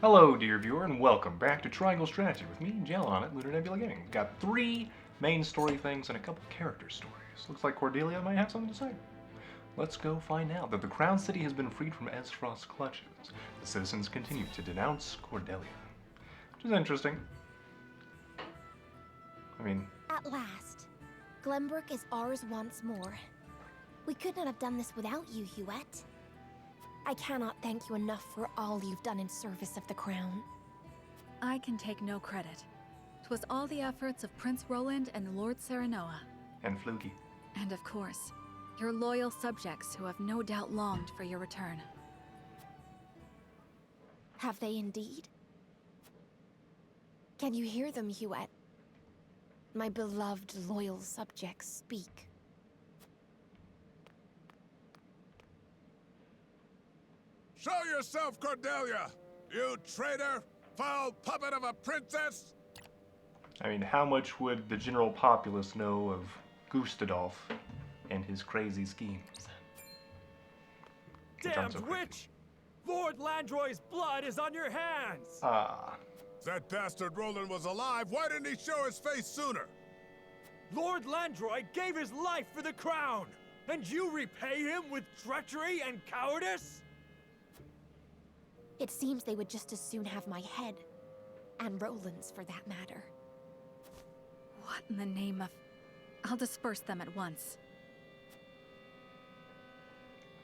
Hello, dear viewer, and welcome back to Triangle Strategy with me, Jalon at Lunar Nebula Gaming. We've got 3 main story things and a couple character stories. Looks like Cordelia might have something to say. Let's go find out that the Crown City has been freed from Ezfrost's clutches. The citizens continue to denounce Cordelia, which is interesting. I mean... At last, Glenbrook is ours once more. We could not have done this without you, Huette. I cannot thank you enough for all you've done in service of the Crown. I can take no credit. 'Twas all the efforts of Prince Roland and Lord Serenoa. And Fluky. And of course, your loyal subjects who have no doubt longed for your return. Have they indeed? Can you hear them, Huette? My beloved loyal subjects speak. Show yourself, Cordelia! You traitor! Foul puppet of a princess! I mean, how much would the general populace know of Gustadolf and his crazy schemes? Damned witch! Lord Landroy's blood is on your hands! If that bastard Roland was alive, why didn't he show his face sooner? Lord Landroy gave his life for the crown, and you repay him with treachery and cowardice? It seems they would just as soon have my head, and Roland's for that matter. What in the name of... I'll disperse them at once.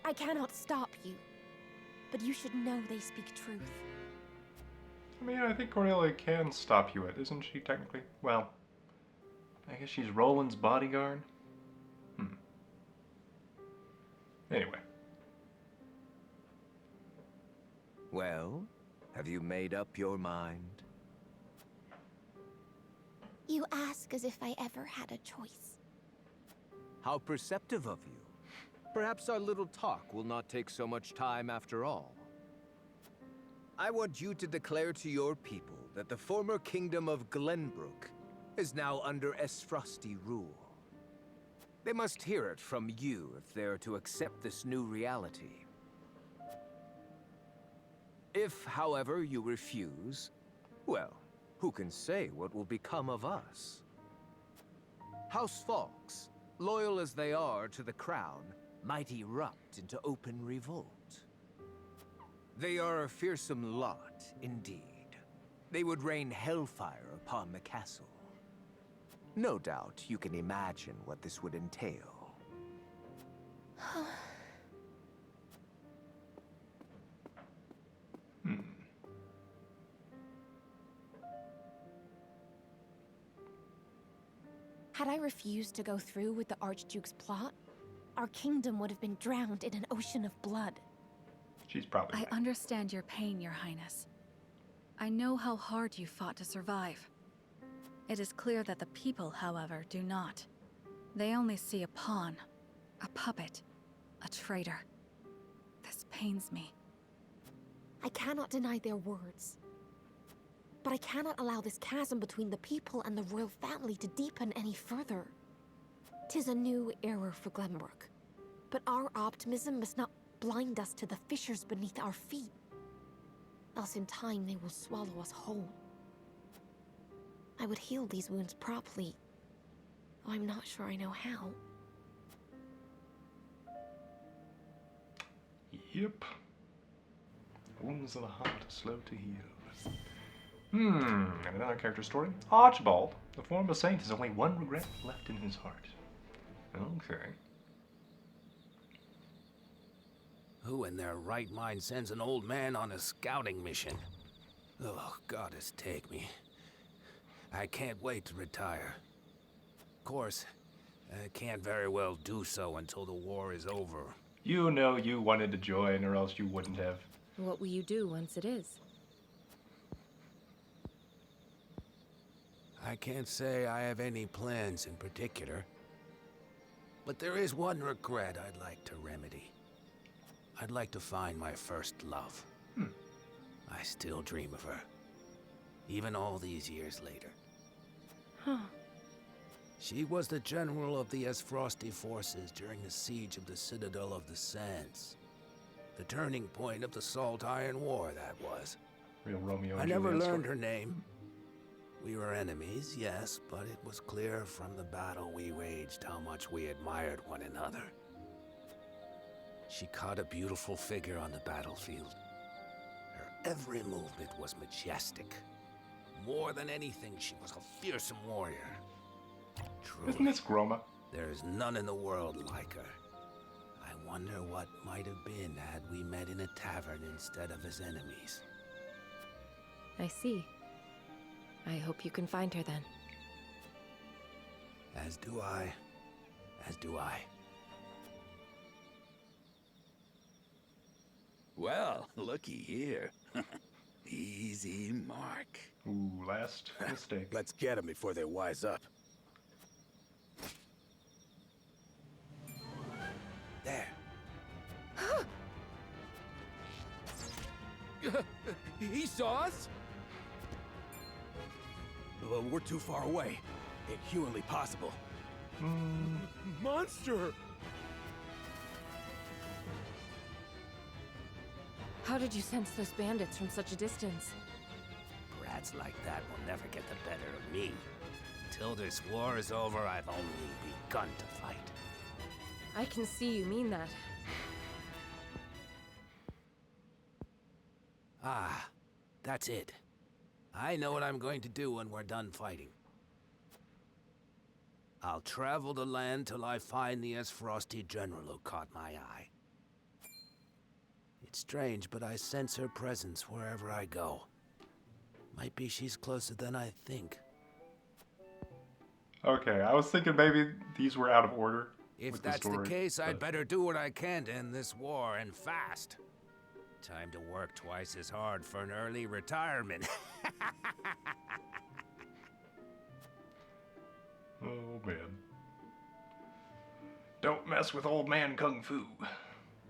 I cannot stop you, but you should know they speak truth. I mean, I think Cordelia can stop you, isn't she, technically? Well, I guess she's Roland's bodyguard? Anyway. Well, have you made up your mind? You ask as if I ever had a choice. How perceptive of you. Perhaps our little talk will not take so much time after all. I want you to declare to your people that the former kingdom of Glenbrook is now under Ezfrosti rule. They must hear it from you if they are to accept this new reality. If, however, you refuse, well, who can say what will become of us? House Fawkes, loyal as they are to the crown, might erupt into open revolt. They are a fearsome lot, indeed. They would rain hellfire upon the castle. No doubt you can imagine what this would entail. Had I refused to go through with the Archduke's plot, our kingdom would have been drowned in an ocean of blood. She's probably right. I understand your pain, Your Highness. I know how hard you fought to survive. It is clear that the people, however, do not. They only see a pawn, a puppet, a traitor. This pains me. I cannot deny their words. But I cannot allow this chasm between the people and the royal family to deepen any further. 'Tis a new era for Glenbrook, but our optimism must not blind us to the fissures beneath our feet. Else in time they will swallow us whole. I would heal these wounds properly, though I'm not sure I know how. Yep. Wounds of the heart, slow to heal. And another character story. Archibald, the former saint, has only one regret left in his heart. Okay. Who in their right mind sends an old man on a scouting mission? Oh, goddess take me. I can't wait to retire. Of course, I can't very well do so until the war is over. You know you wanted to join, or else you wouldn't have. What will you do once it is? I can't say I have any plans in particular. But there is one regret I'd like to remedy. I'd like to find my first love. I still dream of her. Even all these years later. Huh. She was the general of the Frosty forces during the siege of the Citadel of the Sands. The turning point of the Salt Iron War, that was. Real Romeo and I never Juliet learned story. her name. We were enemies, yes, but it was clear from the battle we waged how much we admired one another. She caught a beautiful figure on the battlefield. Her every movement was majestic. More than anything, she was a fearsome warrior. Isn't Truly, this Groma? there is none in the world like her. I wonder what might have been had we met in a tavern instead of as enemies. I see. I hope you can find her then. As do I. As do I. Well, looky here. Easy mark. Ooh, last mistake. Let's get them before they wise up. There. He saw us? Well, we're too far away. Inhumanly possible. Monster! How did you sense those bandits from such a distance? Brats like that will never get the better of me. Till this war is over, I've only begun to fight. I can see you mean that. Ah, that's it. I know what I'm going to do when we're done fighting. I'll travel the land till I find the Frosty general who caught my eye. It's strange, but I sense her presence wherever I go. Might be she's closer than I think. Okay, I was thinking maybe these were out of order. If with that's the story, case, I'd but- better do what I can to end this war, and fast. Time to work twice as hard for an early retirement. Oh man. Don't mess with old man Kung Fu.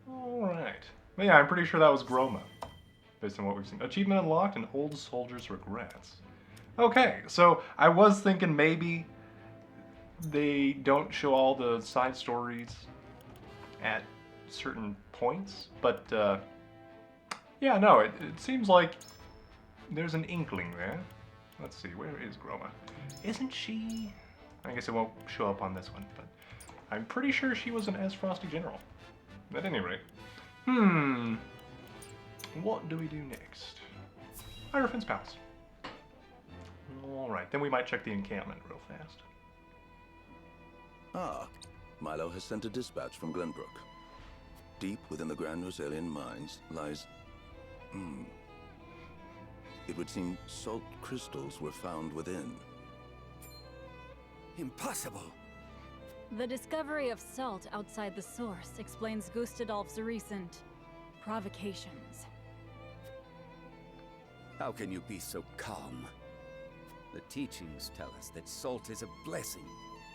Alright. But yeah, I'm pretty sure that was Groma. Based on what we've seen. Achievement unlocked and old soldier's regrets. Okay, so I was thinking maybe they don't show all the side stories at certain points, but yeah, no, it seems like there's an inkling there. Let's see, where is Groma? Isn't she... I guess it won't show up on this one, but I'm pretty sure she was an Frosty general. At any rate. What do we do next? Hierophant's Palace. Alright, then we might check the encampment real fast. Ah, Milo has sent a dispatch from Glenbrook. Deep within the Grand Norzelian mines lies... It would seem salt crystals were found within. Impossible. The discovery of salt outside the source explains Gustadolf's recent provocations. How can you be so calm? The teachings tell us that salt is a blessing,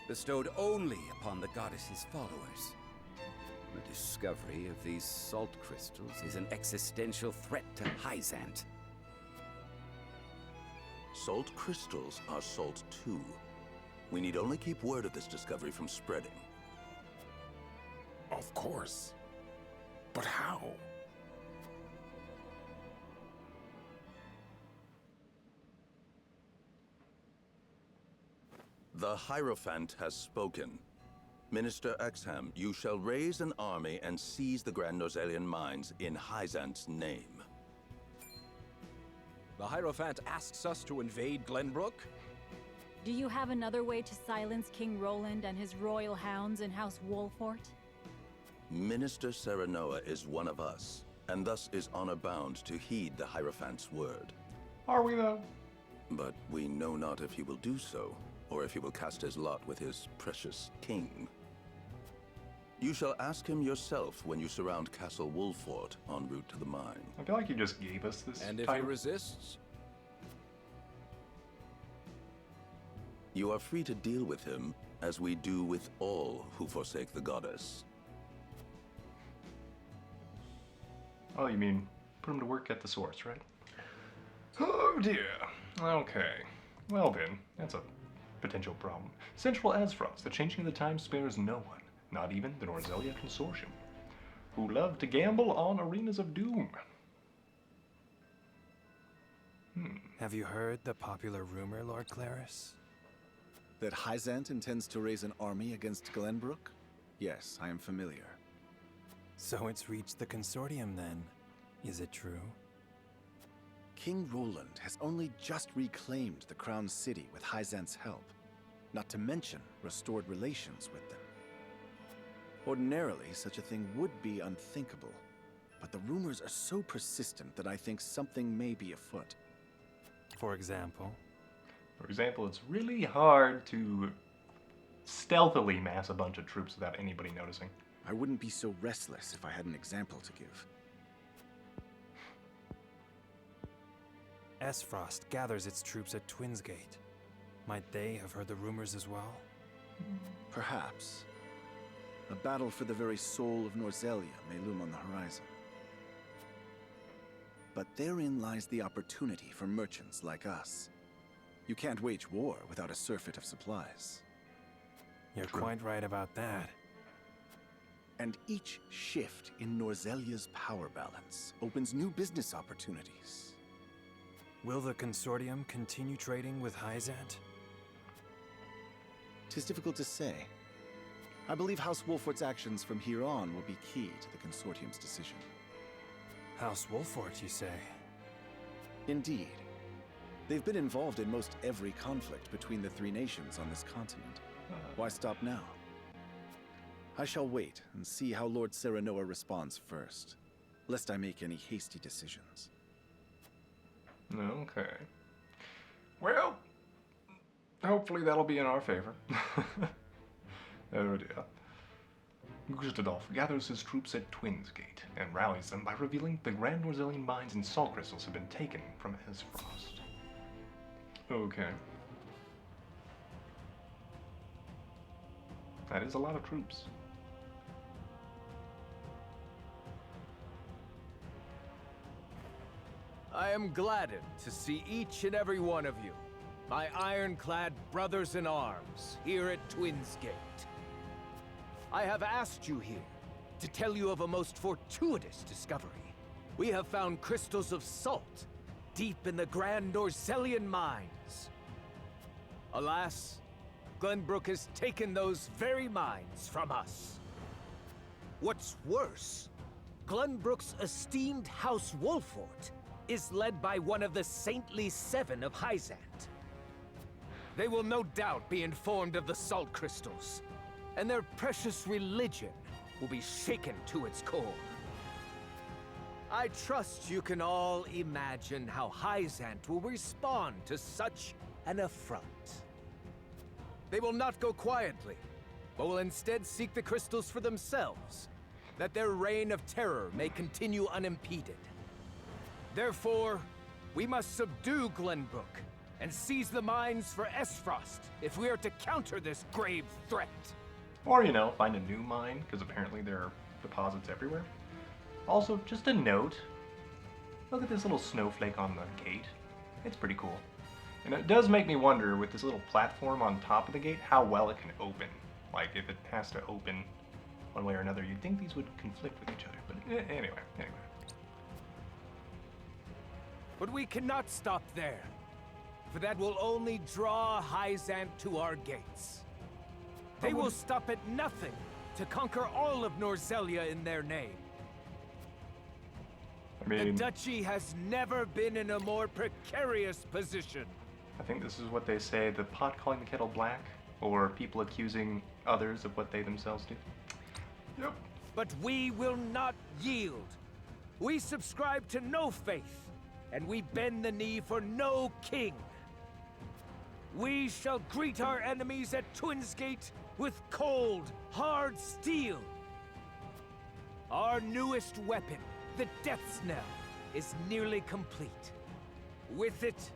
bestowed only upon the goddess's followers. The discovery of these salt crystals is an existential threat to Hyzant. Salt crystals are salt too. We need only keep word of this discovery from spreading. Of course. But how? The Hierophant has spoken. Minister Exham, you shall raise an army and seize the Grand Norzelian mines in Hyzant's name. The Hierophant asks us to invade Glenbrook? Do you have another way to silence King Roland and his royal hounds in House Wolfort? Minister Serenoa is one of us, and thus is honor-bound to heed the Hierophant's word. Are we though? But we know not if he will do so, or if he will cast his lot with his precious king. You shall ask him yourself when you surround Castle Wolfort en route to the mine. I feel like you just gave us this And if he title. resists? You are free to deal with him, as we do with all who forsake the goddess. Oh, you mean put him to work at the source, right? Oh dear. Okay. Well then, that's a potential problem. Central Esfrost, the changing of the time spares no one, not even the Norzelia Consortium, who love to gamble on arenas of doom. Have you heard the popular rumor, Lord Claris? That Hyzant intends to raise an army against Glenbrook? Yes, I am familiar. So it's reached the Consortium then. Is it true? King Roland has only just reclaimed the Crown City with Hyzant's help, not to mention restored relations with them. Ordinarily, such a thing would be unthinkable, but the rumors are so persistent that I think something may be afoot. For example? For example, it's really hard to stealthily mass a bunch of troops without anybody noticing. I wouldn't be so restless if I had an example to give. Esfrost gathers its troops at Twinsgate. Might they have heard the rumors as well? Perhaps. A battle for the very soul of Norzelia may loom on the horizon. But therein lies the opportunity for merchants like us. You can't wage war without a surfeit of supplies. You're quite right about that. And each shift in Norzelia's power balance opens new business opportunities. Will the Consortium continue trading with Hyzant? 'Tis difficult to say. I believe House Wolfort's actions from here on will be key to the Consortium's decision. House Wolfort, you say? Indeed. They've been involved in most every conflict between the three nations on this continent. Why stop now? I shall wait and see how Lord Serenoa responds first, lest I make any hasty decisions. Okay. Well, hopefully that'll be in our favor. Oh dear. Gustadolf gathers his troops at Twinsgate and rallies them by revealing the Grand Norzelian mines and salt crystals have been taken from Esfrost. Okay. That is a lot of troops. I am gladdened to see each and every one of you, my ironclad brothers in arms, here at Twinsgate. I have asked you here to tell you of a most fortuitous discovery. We have found crystals of salt deep in the Grand Norzelian mines. Alas, Glenbrook has taken those very mines from us. What's worse, Glenbrook's esteemed House Wolfort is led by one of the saintly seven of Hyzant. They will no doubt be informed of the salt crystals, and their precious religion will be shaken to its core. I trust you can all imagine how Hyzant will respond to such an affront. They will not go quietly, but will instead seek the crystals for themselves, that their reign of terror may continue unimpeded. Therefore, we must subdue Glenbrook and seize the mines for Esfrost if we are to counter this grave threat. Or, you know, find a new mine, because apparently there are deposits everywhere. Also, just a note, look at this little snowflake on the gate. It's pretty cool. And it does make me wonder, with this little platform on top of the gate, how well it can open. Like, if it has to open one way or another, you'd think these would conflict with each other. But anyway. But we cannot stop there, for that will only draw Hyzant to our gates. They will stop at nothing to conquer all of Norzelia in their name. I mean, the Duchy has never been in a more precarious position. I think this is what they say, the pot calling the kettle black, or people accusing others of what they themselves do. Yep. But we will not yield. We subscribe to no faith, and we bend the knee for no king. We shall greet our enemies at Twinsgate with cold, hard steel. Our newest weapon, the Death's Knell, is nearly complete. With it,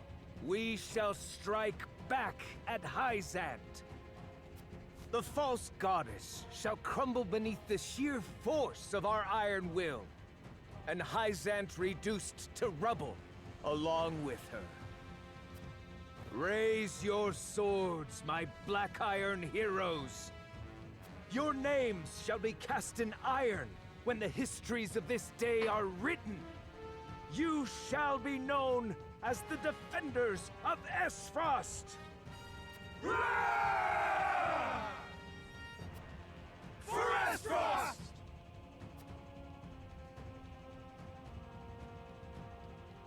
we shall strike back at Hyzant. The false goddess shall crumble beneath the sheer force of our iron will, and Hyzant reduced to rubble along with her. Raise your swords, my black iron heroes. Your names shall be cast in iron when the histories of this day are written. You shall be known as the defenders of Esfrost. For Esfrost!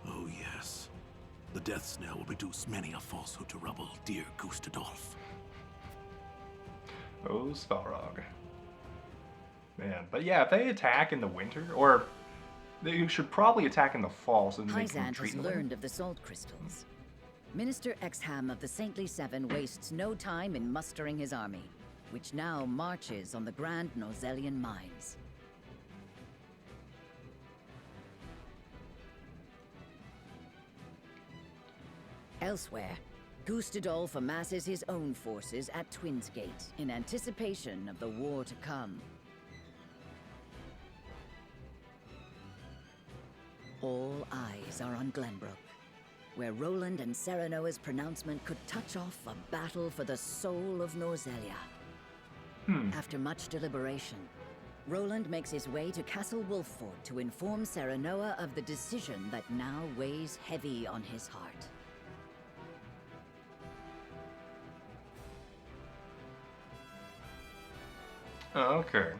Oh yes. The death snare will reduce many a falsehood to rubble, dear Gustadolf. Oh, Svalrog. Man, but yeah, if they attack in the winter, or they should probably attack in the fall so then they can Hyzant retreat has in the winter. learned of the salt crystals. Minister Exham of the Saintly Seven wastes no time in mustering his army, which now marches on the grand Norzelian mines. Elsewhere, Gustadolf amasses his own forces at Twins Gate in anticipation of the war to come. All eyes are on Glenbrook, where Roland and Serenoa's pronouncement could touch off a battle for the soul of Norzelia. After much deliberation, Roland makes his way to Castle Wolffort to inform Serenoa of the decision that now weighs heavy on his heart. Okay.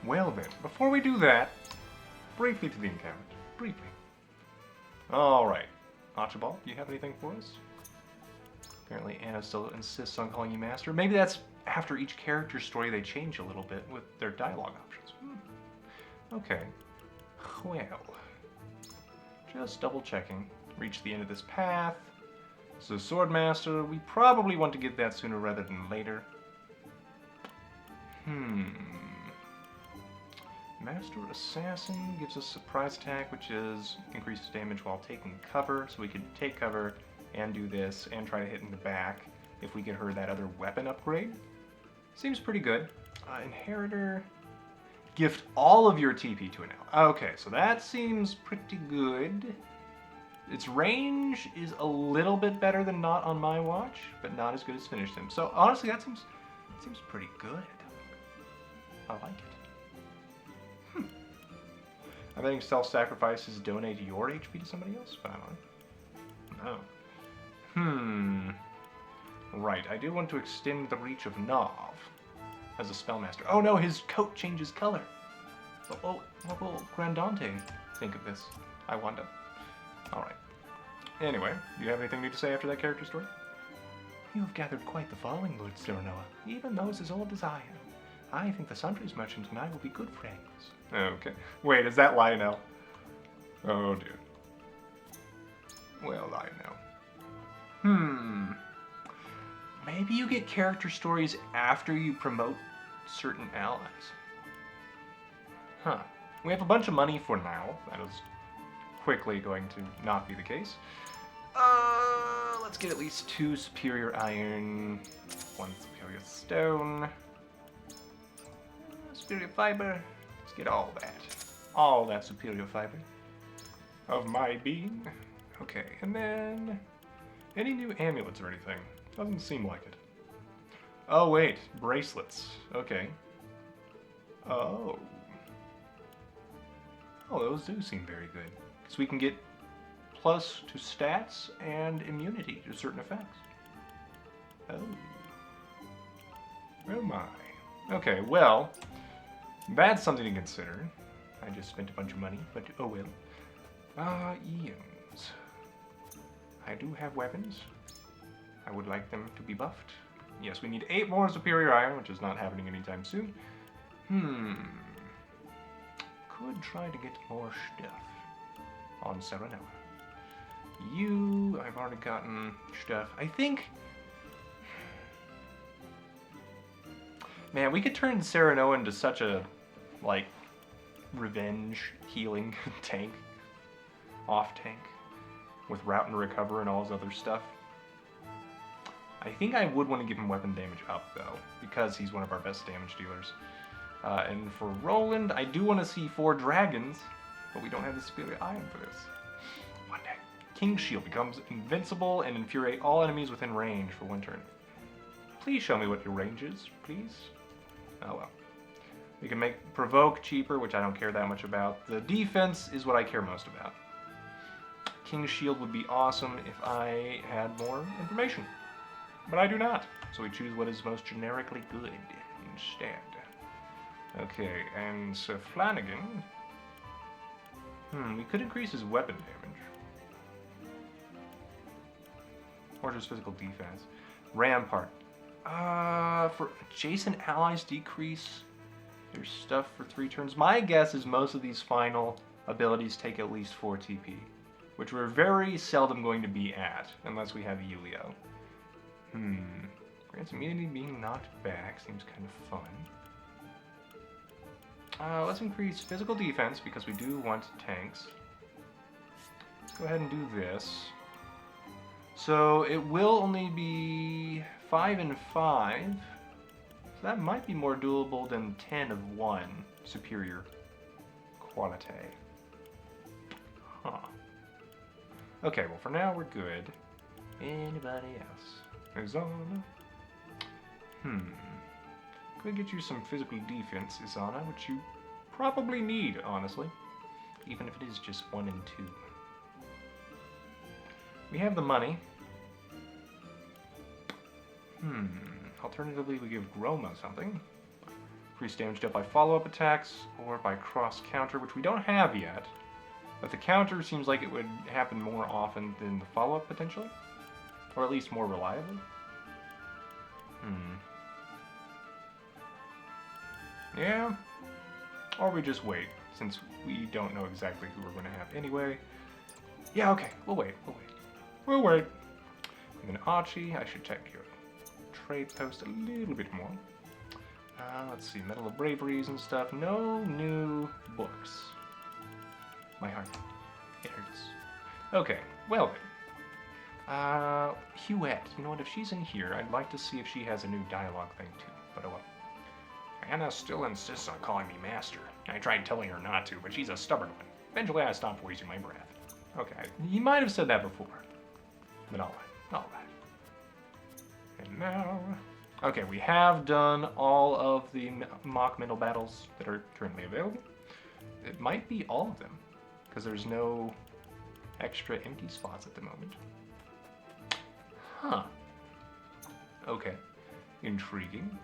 Well then, before we do that, briefly to the encounter. Briefly. Alright. Archibald, do you have anything for us? Apparently Anna still insists on calling you Master. Maybe that's after each character's story they change a little bit with their dialogue options. Okay. Well. Just double checking. Reach the end of this path. So Swordmaster, we probably want to get that sooner rather than later. Master Assassin gives us surprise attack, which is increases damage while taking cover. So we could take cover and do this and try to hit in the back if we get her that other weapon upgrade. Seems pretty good. Inheritor. Gift all of your TP to an ally. Okay, so that seems pretty good. Its range is a little bit better than Not on my watch, but not as good as Finish Him. So honestly, that seems pretty good. I like it. I think self-sacrifices donate your HP to somebody else, but I don't know. Right, I do want to extend the reach of Nov as a spellmaster. Oh no, his coat changes color. What will Grandante think of this? I wonder. Alright. Anyway, do you have anything new to say after that character story? You have gathered quite the following, Lord Serenoa, even those as old as I am. I think the Sundries Merchant and I will be good friends. Okay. Wait, is that Lionel? Oh dear. Well, Lionel. Maybe you get character stories after you promote certain allies. We have a bunch of money for now. That is quickly going to not be the case. Let's get at least 2 superior iron, 1 superior stone. Superior fiber. Let's get all that. All that superior fiber of my being. Okay, and then any new amulets or anything? Doesn't seem like it. Oh wait, bracelets. Okay. Oh, those do seem very good. So we can get plus to stats and immunity to certain effects. Oh my. Okay, well, that's something to consider. I just spent a bunch of money, but oh well. Ians. I do have weapons. I would like them to be buffed. Yes, we need 8 more superior iron, which is not happening anytime soon. Could try to get more stuff on Serenoa. I've already gotten stuff. I think... Man, we could turn Serenoa into such a, like, revenge healing tank. Off tank. With route and recover and all his other stuff. I think I would want to give him weapon damage up, though, because he's one of our best damage dealers. And for Roland, I do want to see 4 dragons, but we don't have the superior iron for this. One day. King's Shield becomes invincible and infuriate all enemies within range for 1 turn. Please show me what your range is, please. Oh well. We can make provoke cheaper, which I don't care that much about. The defense is what I care most about. King's Shield would be awesome if I had more information. But I do not. So we choose what is most generically good instead. Okay, and so Flanagan... we could increase his weapon damage. Or just physical defense. Rampart. For adjacent allies decrease their stuff for 3 turns. My guess is most of these final abilities take at least 4 TP, which we're very seldom going to be at, unless we have Elio. Grants immunity being knocked back seems kind of fun. Let's increase physical defense because we do want tanks. Let's go ahead and do this. So it will only be 5 and 5. So that might be more doable than 10 of 1 superior quality. Huh. Okay, well for now we're good. Anybody else? Izana? Can we get you some physical defense, Izana, which you probably need, honestly. Even if it is just 1 and 2. We have the money. Alternatively, we give Groma something. Increase damage dealt by follow-up attacks or by cross-counter, which we don't have yet. But the counter seems like it would happen more often than the follow-up, potentially. Or at least more reliably. Yeah. Or we just wait, since we don't know exactly who we're going to have anyway. Yeah, okay. We'll wait. We'll wait. And then Archie, I should check your trade post a little bit more. Let's see, Medal of Braveries and stuff. No new books. My heart. It hurts. Okay, well then. Huette. You know what, if she's in here, I'd like to see if she has a new dialogue thing too. But oh well. Anna still insists on calling me master. I tried telling her not to, but she's a stubborn one. Eventually I stopped wasting my breath. Okay, he might have said that before. But alright. And now... Okay, we have done all of the mock mental battles that are currently available. It might be all of them, because there's no extra empty spots at the moment. Huh. Okay. Intriguing.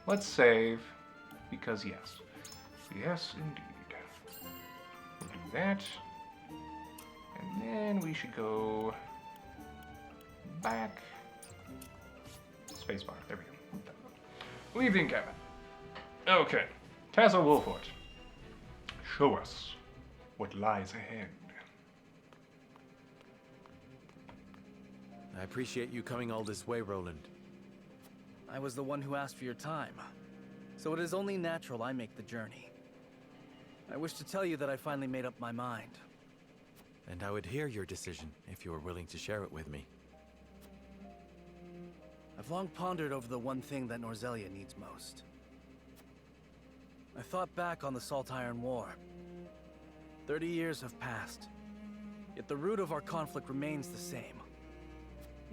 Let's save, because yes. Yes, indeed. We'll do that. And then we should go back. Spacebar. There we go. Leave the encampment. Okay. Castle Wolfort. Show us what lies ahead. I appreciate you coming all this way, Roland. I was the one who asked for your time, so it is only natural I make the journey. I wish to tell you that I finally made up my mind. And I would hear your decision if you were willing to share it with me. I've long pondered over the one thing that Norzelia needs most. I thought back on the Salt Iron War. 30 years have passed, yet the root of our conflict remains the same.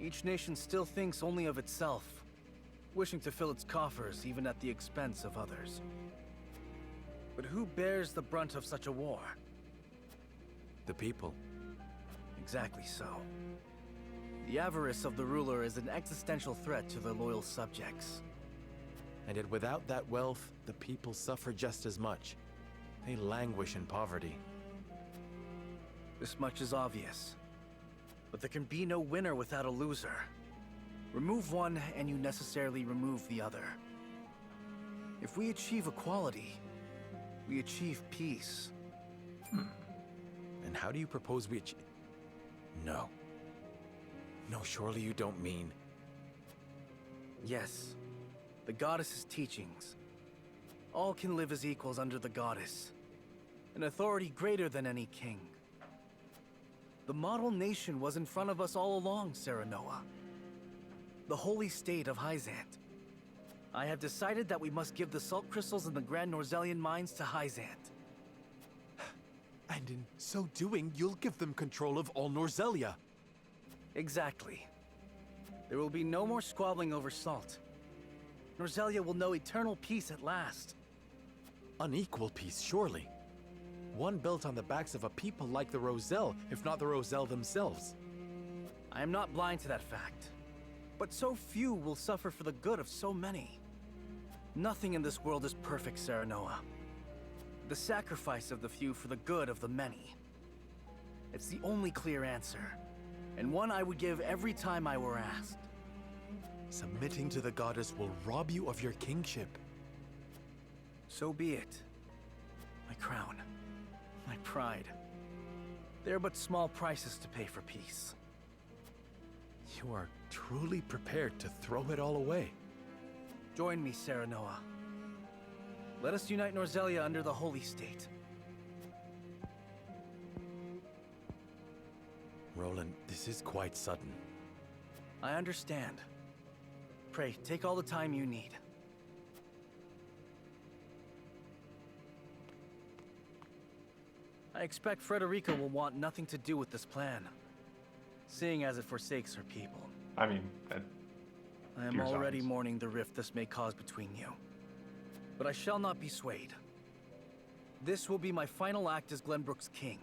Each nation still thinks only of itself, wishing to fill its coffers even at the expense of others. But who bears the brunt of such a war? The people. Exactly so. The avarice of the ruler is an existential threat to their loyal subjects. And yet without that wealth, the people suffer just as much. They languish in poverty. This much is obvious. But there can be no winner without a loser. Remove one, and you necessarily remove the other. If we achieve equality, we achieve peace. And how do you propose we achieve... No. No, surely you don't mean... Yes. The goddess's teachings. All can live as equals under the goddess. An authority greater than any king. The model nation was in front of us all along, Serenoa. The holy state of Hyzant. I have decided that we must give the salt crystals in the Grand Norzelian mines to Hyzant. And in so doing, you'll give them control of all Norzelia. Exactly. There will be no more squabbling over salt. Norzelia will know eternal peace at last. Unequal peace, surely. One built on the backs of a people like the Roselle, if not the Roselle themselves. I am not blind to that fact. But so few will suffer for the good of so many. Nothing in this world is perfect, Serenoa. The sacrifice of the few for the good of the many. It's the only clear answer, and one I would give every time I were asked. Submitting to the goddess will rob you of your kingship. So be it. My crown, my pride. They are but small prices to pay for peace. You are truly prepared to throw it all away. Join me, Serenoa. Let us unite Norzelia under the Holy State. Roland, this is quite sudden. I understand. Pray, take all the time you need. I expect Frederica will want nothing to do with this plan, seeing as it forsakes her people. I mean, I am already mourning the rift this may cause between you. But I shall not be swayed. This will be my final act as Glenbrook's king.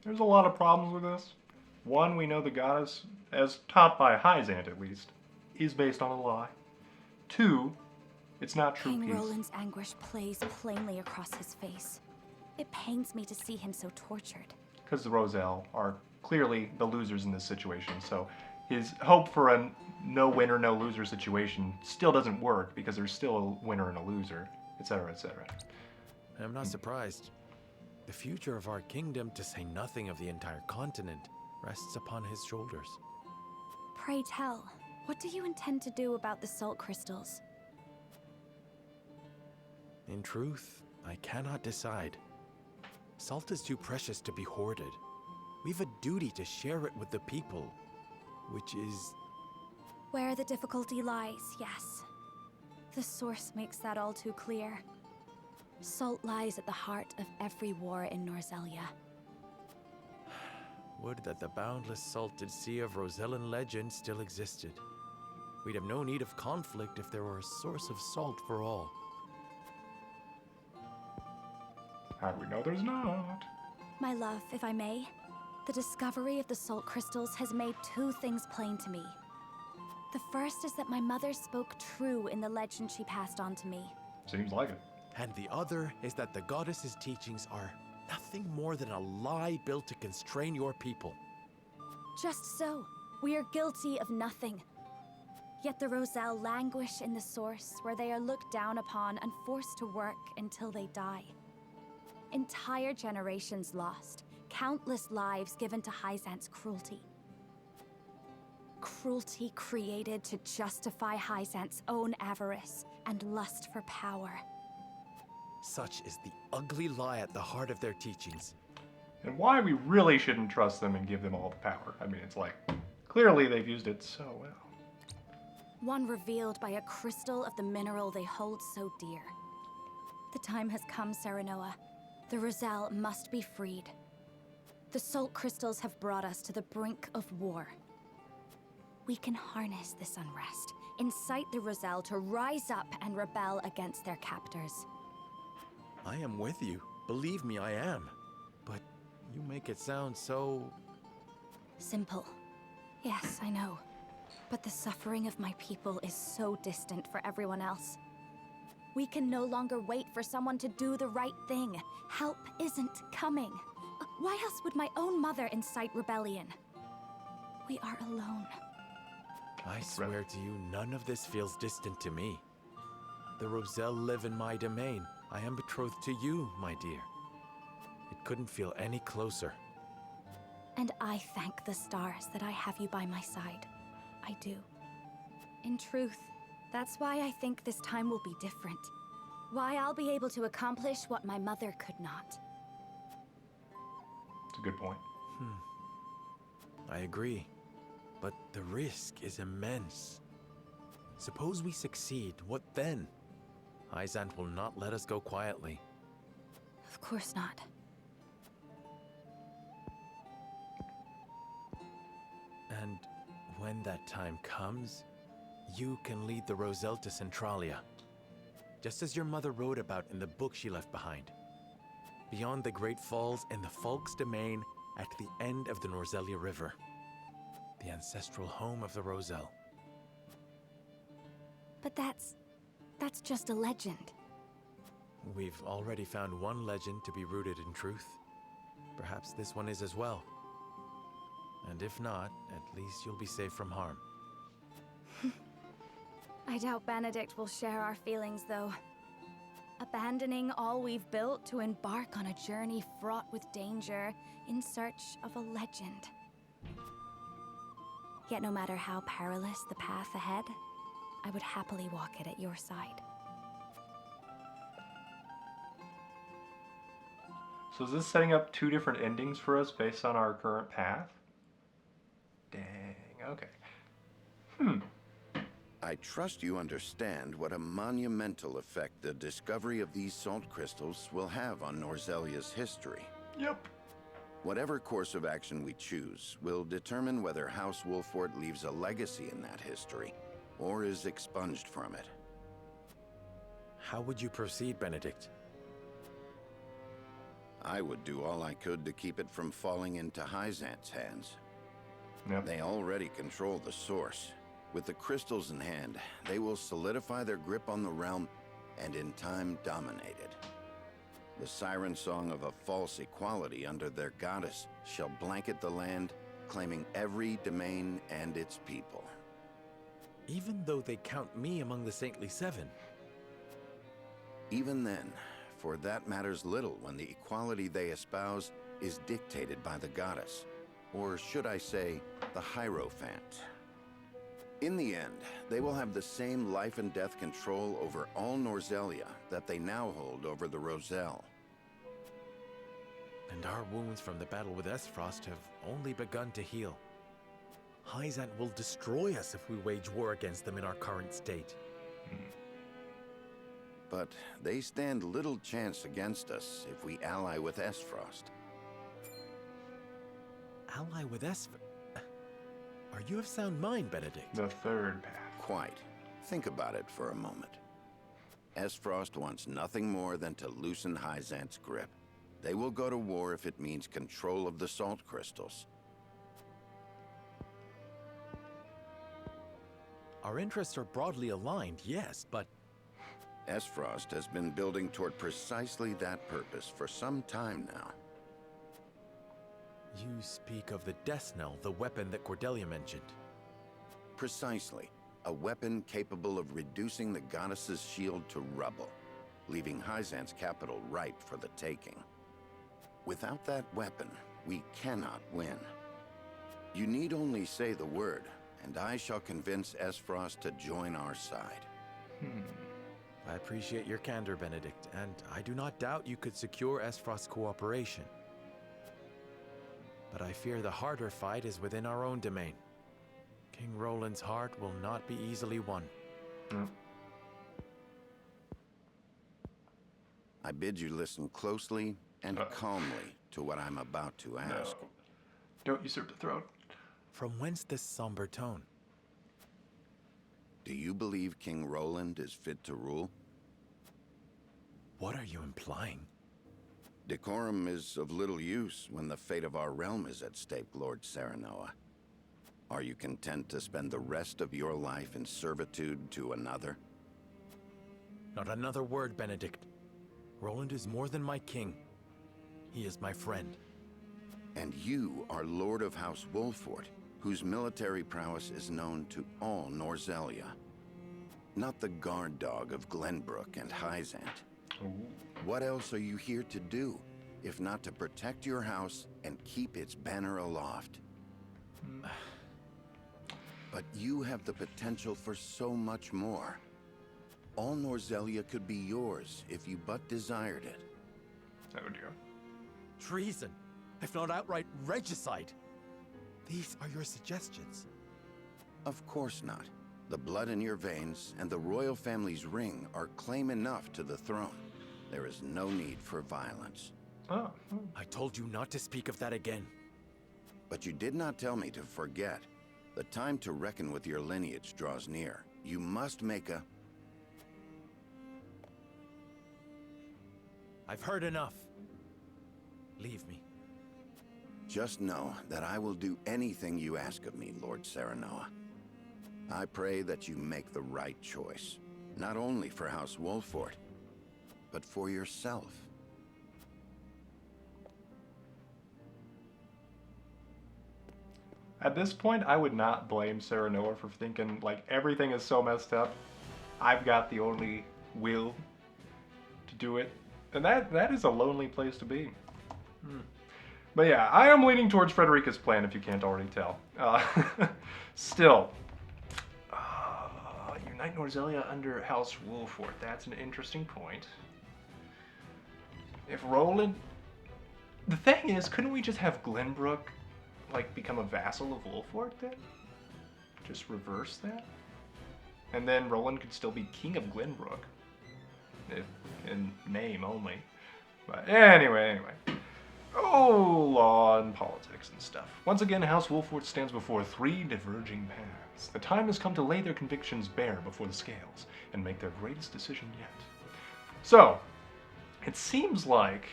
There's a lot of problems with this. One, we know the goddess, as taught by Hyzant at least, is based on a lie. Two, it's not true King peace. Roland's anguish plays plainly across his face. It pains me to see him so tortured. Because the Roselle are clearly the losers in this situation, so his hope for a no winner, no loser situation still doesn't work because there's still a winner and a loser, etc., etc. I'm not surprised. The future of our kingdom, to say nothing of the entire continent, rests upon his shoulders. Pray tell, what do you intend to do about the salt crystals? In truth, I cannot decide. Salt is too precious to be hoarded. We've a duty to share it with the people, which is... Where the difficulty lies, yes. The source makes that all too clear. Salt lies at the heart of every war in Norzelia. Would that the boundless salted sea of Rosellan legend still existed. We'd have no need of conflict if there were a source of salt for all. How do we know there's not? My love, if I may, the discovery of the salt crystals has made two things plain to me. The first is that my mother spoke true in the legend she passed on to me. Seems like it. And the other is that the goddess's teachings are nothing more than a lie built to constrain your people. Just so. We are guilty of nothing. Yet the Roselle languish in the source, where they are looked down upon and forced to work until they die. Entire generations lost, countless lives given to Hyzant's cruelty. Cruelty created to justify Hyzant's own avarice and lust for power. Such is the ugly lie at the heart of their teachings. And why we really shouldn't trust them and give them all the power. I mean, it's like, clearly they've used it so well. One revealed by a crystal of the mineral they hold so dear. The time has come, Serenoa. The Roselle must be freed. The salt crystals have brought us to the brink of war. We can harness this unrest, incite the Roselle to rise up and rebel against their captors. I am with you. Believe me, I am. But you make it sound so... Simple. Yes, I know. But the suffering of my people is so distant for everyone else. We can no longer wait for someone to do the right thing. Help isn't coming. Why else would my own mother incite rebellion? We are alone. I swear to you, none of this feels distant to me. The Roselle live in my domain. I am betrothed to you, my dear. It couldn't feel any closer. And I thank the stars that I have you by my side. I do. In truth, that's why I think this time will be different. Why I'll be able to accomplish what my mother could not. It's a good point. I agree. But the risk is immense. Suppose we succeed, what then? Hyzant will not let us go quietly. Of course not. And when that time comes, you can lead the Roselle to Centralia, just as your mother wrote about in the book she left behind. Beyond the Great Falls and the Folk's Domain at the end of the Norzelia River. The ancestral home of the Roselle. But that's just a legend. We've already found one legend to be rooted in truth. Perhaps this one is as well. And if not, at least you'll be safe from harm. I doubt Benedict will share our feelings, though. Abandoning all we've built to embark on a journey fraught with danger in search of a legend. Yet no matter how perilous the path ahead, I would happily walk it at your side. So is this setting up two different endings for us based on our current path? Dang, okay. I trust you understand what a monumental effect the discovery of these salt crystals will have on Norzelia's history. Yep. Whatever course of action we choose will determine whether House Wolfort leaves a legacy in that history, or is expunged from it. How would you proceed, Benedict? I would do all I could to keep it from falling into Hyzant's hands. Yep. They already control the source. With the crystals in hand, they will solidify their grip on the realm and in time dominate it. The siren song of a false equality under their goddess shall blanket the land, claiming every domain and its people. Even though they count me among the Saintly Seven? Even then, for that matters little when the equality they espouse is dictated by the goddess, or should I say, the Hierophant. In the end, they will have the same life and death control over all Norzelia that they now hold over the Roselle. And our wounds from the battle with Esfrost have only begun to heal. Hyzant will destroy us if we wage war against them in our current state. But they stand little chance against us if we ally with Esfrost. Ally with Esfrost? Are you of sound mind, Benedict? The third path. Quite. Think about it for a moment. Esfrost wants nothing more than to loosen Hyzant's grip. They will go to war if it means control of the salt crystals. Our interests are broadly aligned, yes, but... Esfrost has been building toward precisely that purpose for some time now. You speak of the Death Knell, the weapon that Cordelia mentioned. Precisely. A weapon capable of reducing the goddess's shield to rubble, leaving Hyzant's capital ripe for the taking. Without that weapon, we cannot win. You need only say the word, and I shall convince Esfrost to join our side. I appreciate your candor, Benedict, and I do not doubt you could secure Esfrost's cooperation. But I fear the harder fight is within our own domain. King Roland's heart will not be easily won. I bid you listen closely and calmly to what I'm about to ask. No. Don't usurp the throne. From whence this somber tone? Do you believe King Roland is fit to rule? What are you implying? Decorum is of little use when the fate of our realm is at stake, Lord Serenoa. Are you content to spend the rest of your life in servitude to another? Not another word, Benedict. Roland is more than my king. He is my friend. And you are Lord of House Wolfort, whose military prowess is known to all Norzelia. Not the guard dog of Glenbrook and Hyzant. What else are you here to do, if not to protect your house and keep its banner aloft? But you have the potential for so much more. All Norzelia could be yours if you but desired it. Oh dear. Treason, if not outright regicide. These are your suggestions. Of course not. The blood in your veins and the royal family's ring are claim enough to the throne. There is no need for violence. Oh. I told you not to speak of that again. But you did not tell me to forget. The time to reckon with your lineage draws near. You must make a... I've heard enough. Leave me. Just know that I will do anything you ask of me, Lord Serenoa. I pray that you make the right choice. Not only for House Wolfort, but for yourself. At this point, I would not blame Serenoa for thinking, like, everything is so messed up. I've got the only will to do it. And that is a lonely place to be. But yeah, I am leaning towards Frederica's plan, if you can't already tell. Still. Unite Norzelia under House Wolfort. That's an interesting point. If Roland... The thing is, couldn't we just have Glenbrook, like, become a vassal of Wolfort then? Just reverse that? And then Roland could still be king of Glenbrook. If in name only. But anyway. Oh, law and politics and stuff. Once again, House Wolfort stands before three diverging paths. The time has come to lay their convictions bare before the scales and make their greatest decision yet. So, it seems like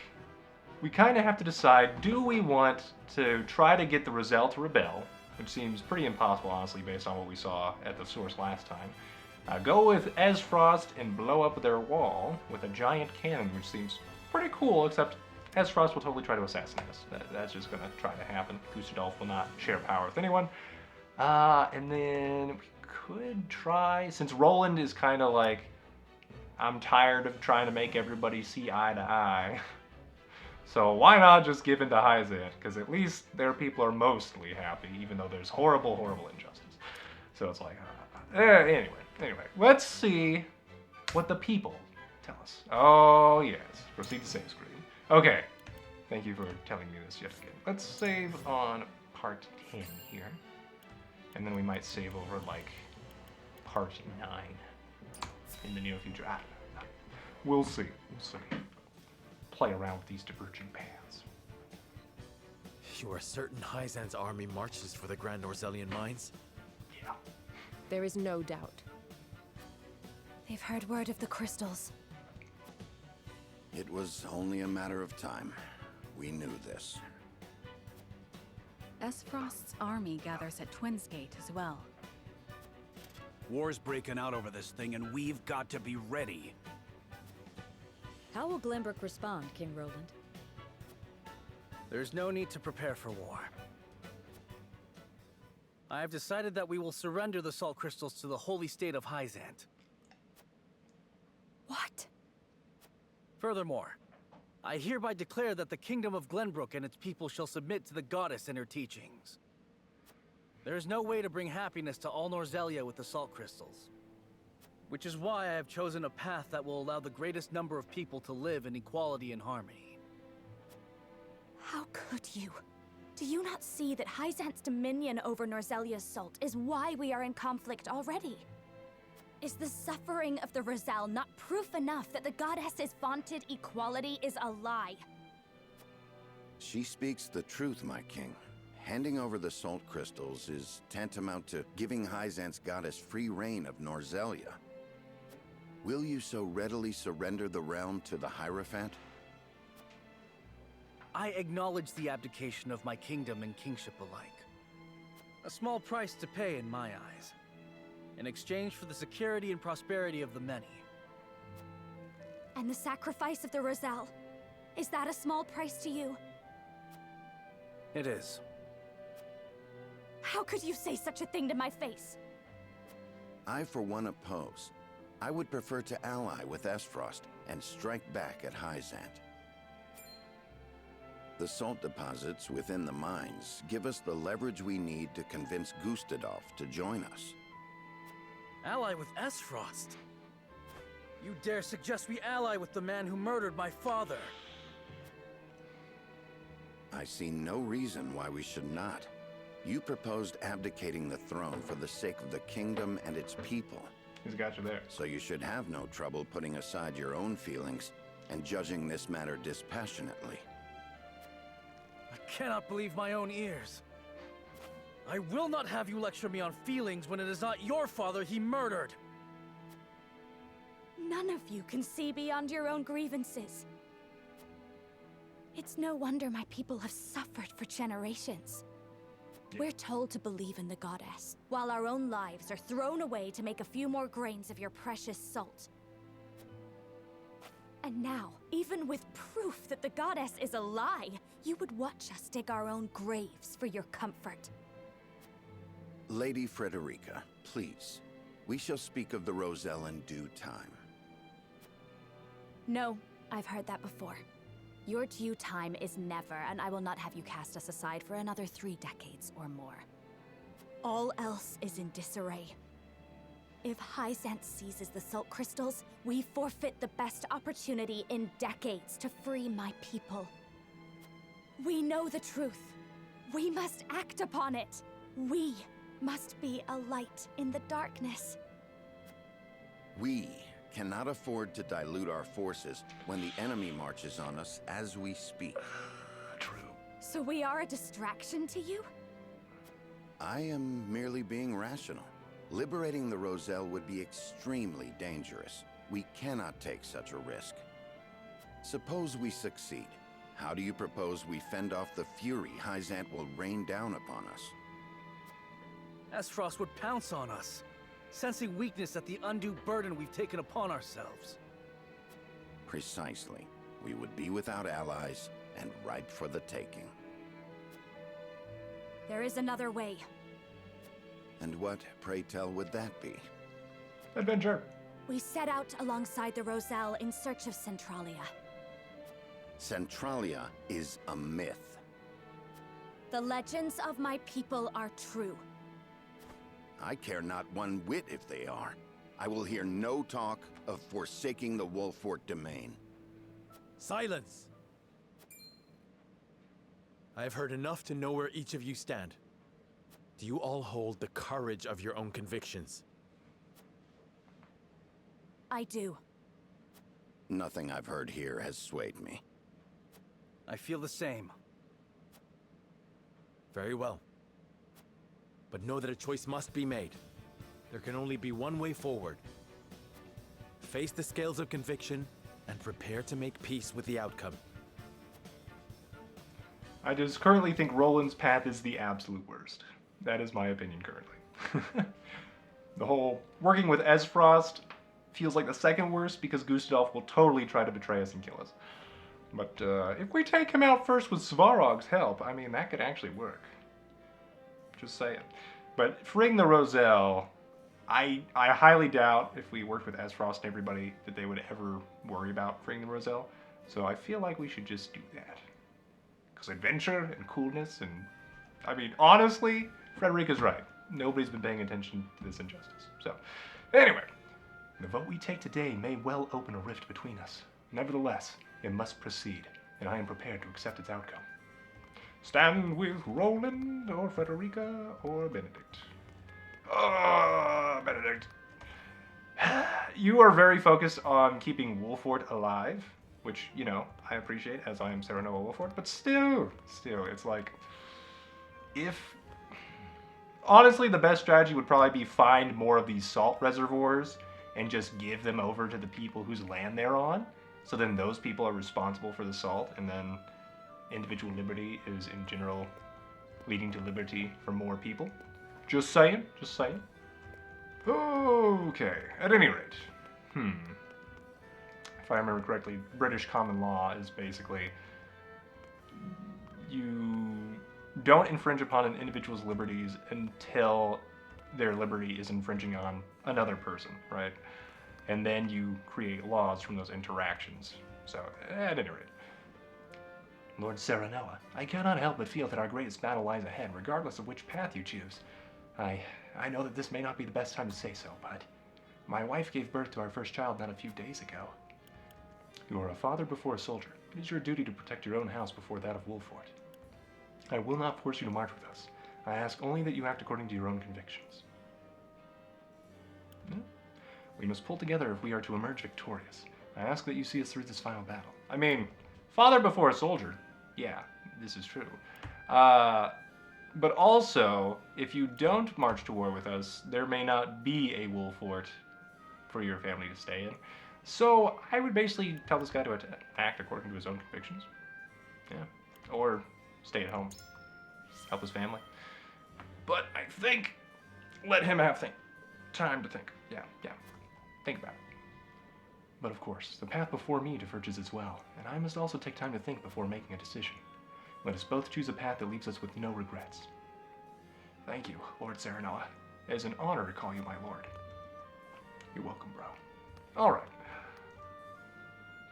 we kind of have to decide, do we want to try to get the Roselle to rebel, which seems pretty impossible, honestly, based on what we saw at the source last time. Go with Esfrost and blow up their wall with a giant cannon, which seems pretty cool, except Esfrost will totally try to assassinate us. That's just going to try to happen. Gustadolf will not share power with anyone. And then we could try, since Roland is kind of like, I'm tired of trying to make everybody see eye to eye. So why not just give in to Hyzant? Because at least their people are mostly happy, even though there's horrible, horrible injustice. So it's like, anyway, let's see what the people tell us. Oh yes, proceed to save screen. Okay, thank you for telling me this yet again. Let's save on part 10 here. And then we might save over like part 9 in the near future. I don't know. We'll see. Play around with these diverging paths. You are certain Hyzant's army marches for the Grand Norzelian mines? Yeah. There is no doubt. They've heard word of the crystals. It was only a matter of time. We knew this. Esfrost's army gathers at Twinsgate as well. War's breaking out over this thing, and we've got to be ready. How will Glenbrook respond, King Roland? There's no need to prepare for war. I have decided that we will surrender the salt crystals to the holy state of Hyzant. What? Furthermore, I hereby declare that the kingdom of Glenbrook and its people shall submit to the goddess and her teachings. There is no way to bring happiness to all Norzelia with the salt crystals. Which is why I have chosen a path that will allow the greatest number of people to live in equality and harmony. How could you? Do you not see that Hyzant's dominion over Norzelia's salt is why we are in conflict already? Is the suffering of the Roselle not proof enough that the goddess's vaunted equality is a lie? She speaks the truth, my king. Handing over the salt crystals is tantamount to giving Hyzant's goddess free reign of Norzelia. Will you so readily surrender the realm to the Hierophant? I acknowledge the abdication of my kingdom and kingship alike. A small price to pay in my eyes, in exchange for the security and prosperity of the many. And the sacrifice of the Roselle, is that a small price to you? It is. How could you say such a thing to my face? I, for one, oppose. I would prefer to ally with Esfrost and strike back at Hyzant. The salt deposits within the mines give us the leverage we need to convince Gustadolf to join us. Ally with Esfrost? You dare suggest we ally with the man who murdered my father? I see no reason why we should not. You proposed abdicating the throne for the sake of the kingdom and its people. He's got you there. So you should have no trouble putting aside your own feelings and judging this matter dispassionately. I cannot believe my own ears. I will not have you lecture me on feelings when it is not your father he murdered. None of you can see beyond your own grievances. It's no wonder my people have suffered for generations. We're told to believe in the goddess, while our own lives are thrown away to make a few more grains of your precious salt. And now, even with proof that the goddess is a lie, you would watch us dig our own graves for your comfort. Lady Frederica, please. We shall speak of the Roselle in due time. No, I've heard that before. Your due time is never, and I will not have you cast us aside for another 3 decades or more. All else is in disarray. If Hyzant seizes the salt crystals, we forfeit the best opportunity in decades to free my people. We know the truth. We must act upon it. We must be a light in the darkness. We cannot afford to dilute our forces when the enemy marches on us as we speak. True. So we are a distraction to you? I am merely being rational. Liberating the Roselle would be extremely dangerous. We cannot take such a risk. Suppose we succeed. How do you propose we fend off the fury Hyzant will rain down upon us? Esfrost would pounce on us, sensing weakness at the undue burden we've taken upon ourselves. Precisely. We would be without allies and ripe for the taking. There is another way. And what, pray tell, would that be? Adventure. We set out alongside the Roselle in search of Centralia. Centralia is a myth. The legends of my people are true. I care not one whit if they are. I will hear no talk of forsaking the Wolfort domain. Silence! I have heard enough to know where each of you stand. Do you all hold the courage of your own convictions? I do. Nothing I've heard here has swayed me. I feel the same. Very well. But know that a choice must be made. There can only be one way forward. Face the scales of conviction and prepare to make peace with the outcome. I just currently think Roland's path is the absolute worst. That is my opinion currently. The whole working with Esfrost feels like the second worst because Gustadolf will totally try to betray us and kill us. But if we take him out first with Svarog's help, I mean, that could actually work. Just saying. But freeing the Roselle, I highly doubt if we worked with Esfrost and everybody that they would ever worry about freeing the Roselle. So I feel like we should just do that. Because adventure and coolness and... I mean, honestly, Frederica's right. Nobody's been paying attention to this injustice. So, anyway. The vote we take today may well open a rift between us. Nevertheless, it must proceed, and I am prepared to accept its outcome. Stand with Roland, or Frederica, or Benedict. Benedict. You are very focused on keeping Wolfort alive, which, you know, I appreciate, as I am Serenoa Wolfort, but still, it's like, if... Honestly, the best strategy would probably be find more of these salt reservoirs and just give them over to the people whose land they're on. So then those people are responsible for the salt, and then individual liberty is in general leading to liberty for more people. Just saying. Okay, at any rate. If I remember correctly, British common law is basically you don't infringe upon an individual's liberties until their liberty is infringing on another person, right? And then you create laws from those interactions. So, at any rate. Lord Serenoa, I cannot help but feel that our greatest battle lies ahead, regardless of which path you choose. I know that this may not be the best time to say so, but my wife gave birth to our first child not a few days ago. You are a father before a soldier. It is your duty to protect your own house before that of Wolfort. I will not force you to march with us. I ask only that you act according to your own convictions. We must pull together if we are to emerge victorious. I ask that you see us through this final battle. I mean, father before a soldier. Yeah, this is true. But also, if you don't march to war with us, there may not be a wool fort for your family to stay in. So I would basically tell this guy to act according to his own convictions. Yeah. Or stay at home. Help his family. But I think, let him have time to think. Yeah. Think about it. But of course, the path before me diverges as well, and I must also take time to think before making a decision. Let us both choose a path that leaves us with no regrets. Thank you, Lord Serenoa. It is an honor to call you my lord. You're welcome, bro. Alright.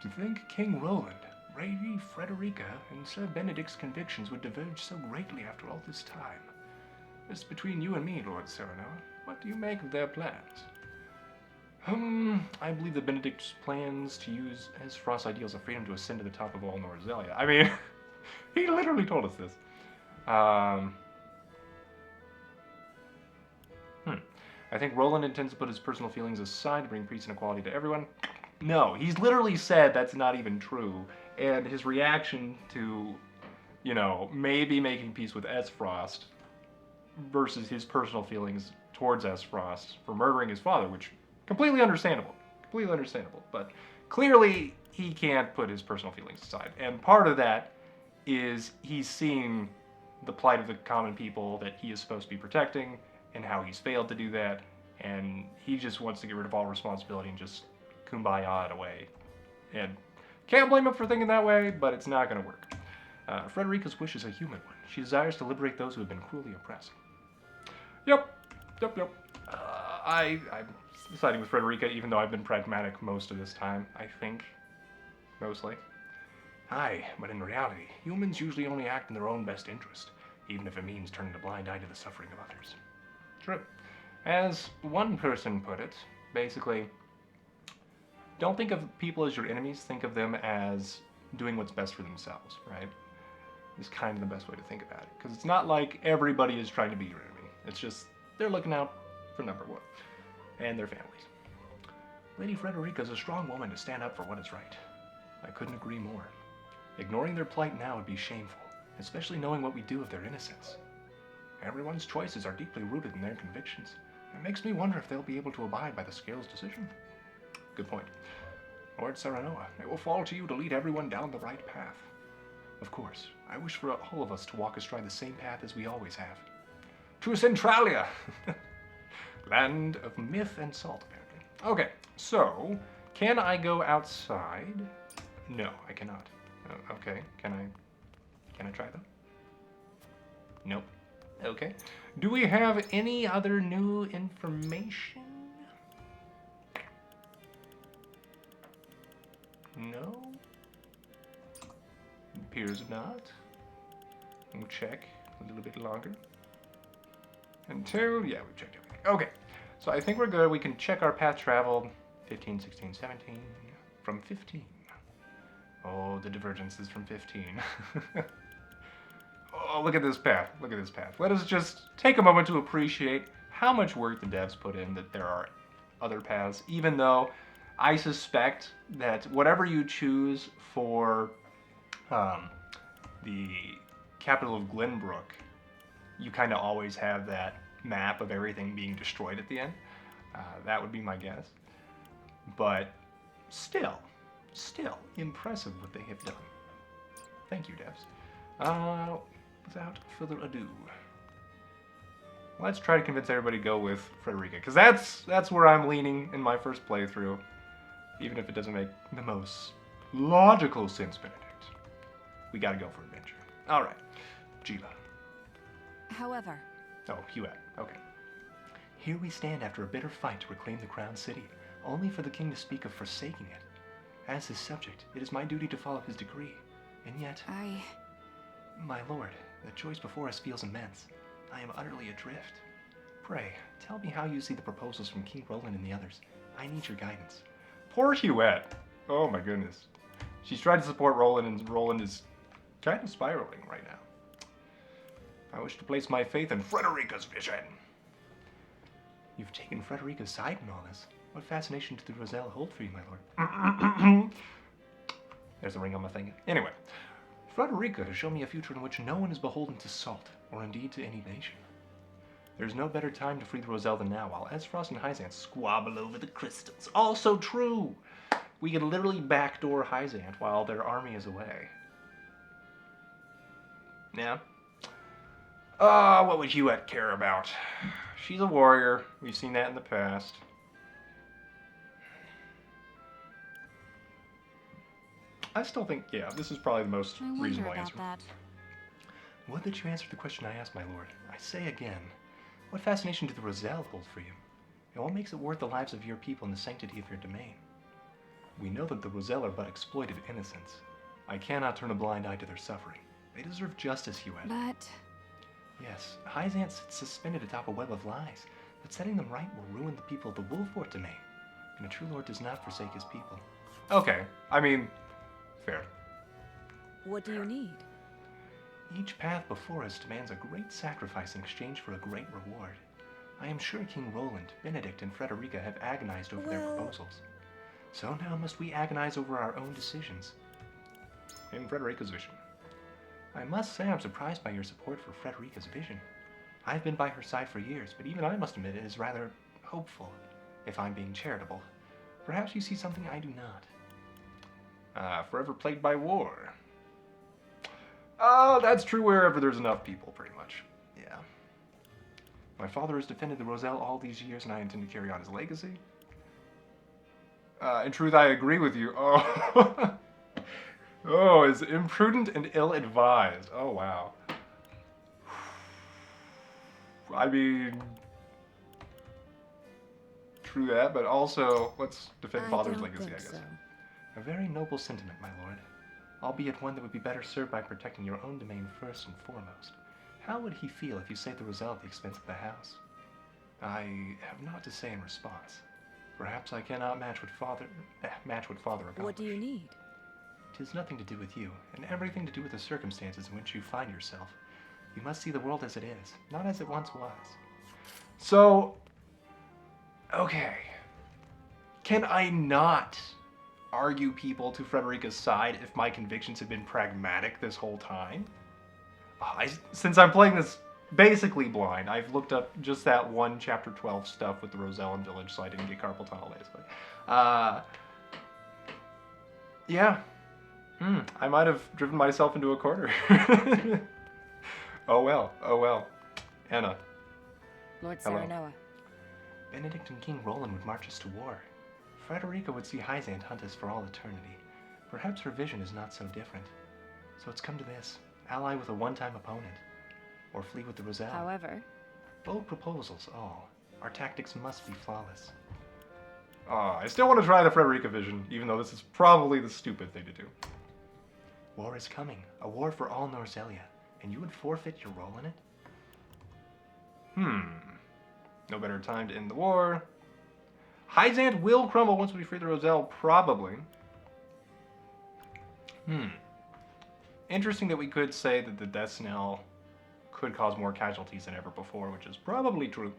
To think King Roland, Lady Frederica, and Sir Benedict's convictions would diverge so greatly after all this time. It's between you and me, Lord Serenoa. What do you make of their plans? I believe that Benedict's plans to use Esfrost's ideals of freedom to ascend to the top of all Norzelia. I mean, he literally told us this. I think Roland intends to put his personal feelings aside to bring peace and equality to everyone. No, he's literally said that's not even true. And his reaction to, you know, maybe making peace with Esfrost versus his personal feelings towards Esfrost for murdering his father, which completely understandable, but clearly he can't put his personal feelings aside. And part of that is he's seeing the plight of the common people that he is supposed to be protecting and how he's failed to do that, and he just wants to get rid of all responsibility and just kumbaya it away. And can't blame him for thinking that way, but it's not going to work. Frederica's wish is a human one. She desires to liberate those who have been cruelly oppressed. Yep. I'm siding with Frederica, even though I've been pragmatic most of this time, I think. Mostly. Aye, but in reality, humans usually only act in their own best interest, even if it means turning a blind eye to the suffering of others. True. As one person put it, basically, don't think of people as your enemies, think of them as doing what's best for themselves, right? Is kind of the best way to think about it. Because it's not like everybody is trying to be your enemy. It's just, they're looking out for number one. And their families. Lady Frederica is a strong woman to stand up for what is right. I couldn't agree more. Ignoring their plight now would be shameful, especially knowing what we do of their innocence. Everyone's choices are deeply rooted in their convictions. It makes me wonder if they'll be able to abide by the Scale's decision. Good point. Lord Serenoa, it will fall to you to lead everyone down the right path. Of course, I wish for all of us to walk astride the same path as we always have. To Centralia! Land of myth and salt, apparently. Okay, so, can I go outside? No, I cannot. Okay, can I try though? Nope. Okay. Do we have any other new information? No? Appears not. We'll check a little bit longer. Until, yeah, we've checked everything. Okay, so I think we're good. We can check our path traveled. 15, 16, 17. From 15. Oh, the divergence is from 15. Oh, look at this path. Look at this path. Let us just take a moment to appreciate how much work the devs put in that there are other paths, even though I suspect that whatever you choose for the capital of Glenbrook, you kind of always have that map of everything being destroyed at the end. That would be my guess. But still impressive what they have done. Thank you, devs. Without further ado, let's try to convince everybody to go with Frederica, because that's where I'm leaning in my first playthrough, even if it doesn't make the most logical sense, Benedict. We gotta go for adventure. Alright, Gila. However... Oh, Huette. Okay. Here we stand after a bitter fight to reclaim the crown city, only for the king to speak of forsaking it. As his subject, it is my duty to follow his decree, and yet... My lord, the choice before us feels immense. I am utterly adrift. Pray, tell me how you see the proposals from King Roland and the others. I need your guidance. Poor Huette. Oh my goodness. She's tried to support Roland, and Roland is kind of spiraling right now. I wish to place my faith in Frederica's vision. You've taken Frederica's side in all this. What fascination do the Roselle hold for you, my lord? There's a ring on my finger. Anyway, Frederica has shown me a future in which no one is beholden to Salt, or indeed to any nation. There's no better time to free the Roselle than now, while Esfrost and Hyzant squabble over the crystals. Also true! We can literally backdoor Hyzant while their army is away. Yeah. What would Huette care about? She's a warrior. We've seen that in the past. I still think, yeah, this is probably the most reasonable answer. Would that you answered the question I asked, my lord? I say again, what fascination do the Roselle hold for you? And what makes it worth the lives of your people and the sanctity of your domain? We know that the Roselle are but exploited innocents. I cannot turn a blind eye to their suffering. They deserve justice, Huette. But... Yes, Hyzant sits suspended atop a web of lies, but setting them right will ruin the people of the Wolfort domain. And a true lord does not forsake his people. Okay, I mean, fair. What do you need? Each path before us demands a great sacrifice in exchange for a great reward. I am sure King Roland, Benedict, and Frederica have agonized over their proposals. So now must we agonize over our own decisions. In Frederica's vision. I must say I'm surprised by your support for Frederica's vision. I've been by her side for years, but even I must admit it is rather hopeful, if I'm being charitable. Perhaps you see something I do not. Forever plagued by war. That's true wherever there's enough people, pretty much. Yeah. My father has defended the Roselle all these years, and I intend to carry on his legacy. In truth, I agree with you. Oh, oh, is imprudent and ill-advised. Oh, wow. I mean, true that, but also, let's defend father's legacy, I guess. So. A very noble sentiment, my lord. Albeit one that would be better served by protecting your own domain first and foremost. How would he feel if you saved the Roselle at the expense of the house? I have naught to say in response. Perhaps I cannot match what father accomplished. What do you need? 'Tis nothing to do with you, and everything to do with the circumstances in which you find yourself. You must see the world as it is, not as it once was. So, okay. Can I not argue people to Frederica's side if my convictions have been pragmatic this whole time? Since I'm playing this basically blind, I've looked up just that one chapter 12 stuff with the Rosellan village, so I didn't get carpal tunnel, basically. Yeah. I might have driven myself into a corner. Oh well, oh well. Anna. Lord Hello. Serenoa. Benedict and King Roland would march us to war. Frederica would see Hyzant hunt us for all eternity. Perhaps her vision is not so different. So it's come to this. Ally with a one-time opponent. Or flee with the Roselle. However... Bold proposals, all. Our tactics must be flawless. I still want to try the Frederica vision, even though this is probably the stupid thing to do. War is coming. A war for all Norzelia. And you would forfeit your role in it? No better time to end the war. Hyzant will crumble once we free the Roselle, probably. Interesting that we could say that the death knell could cause more casualties than ever before, which is probably true.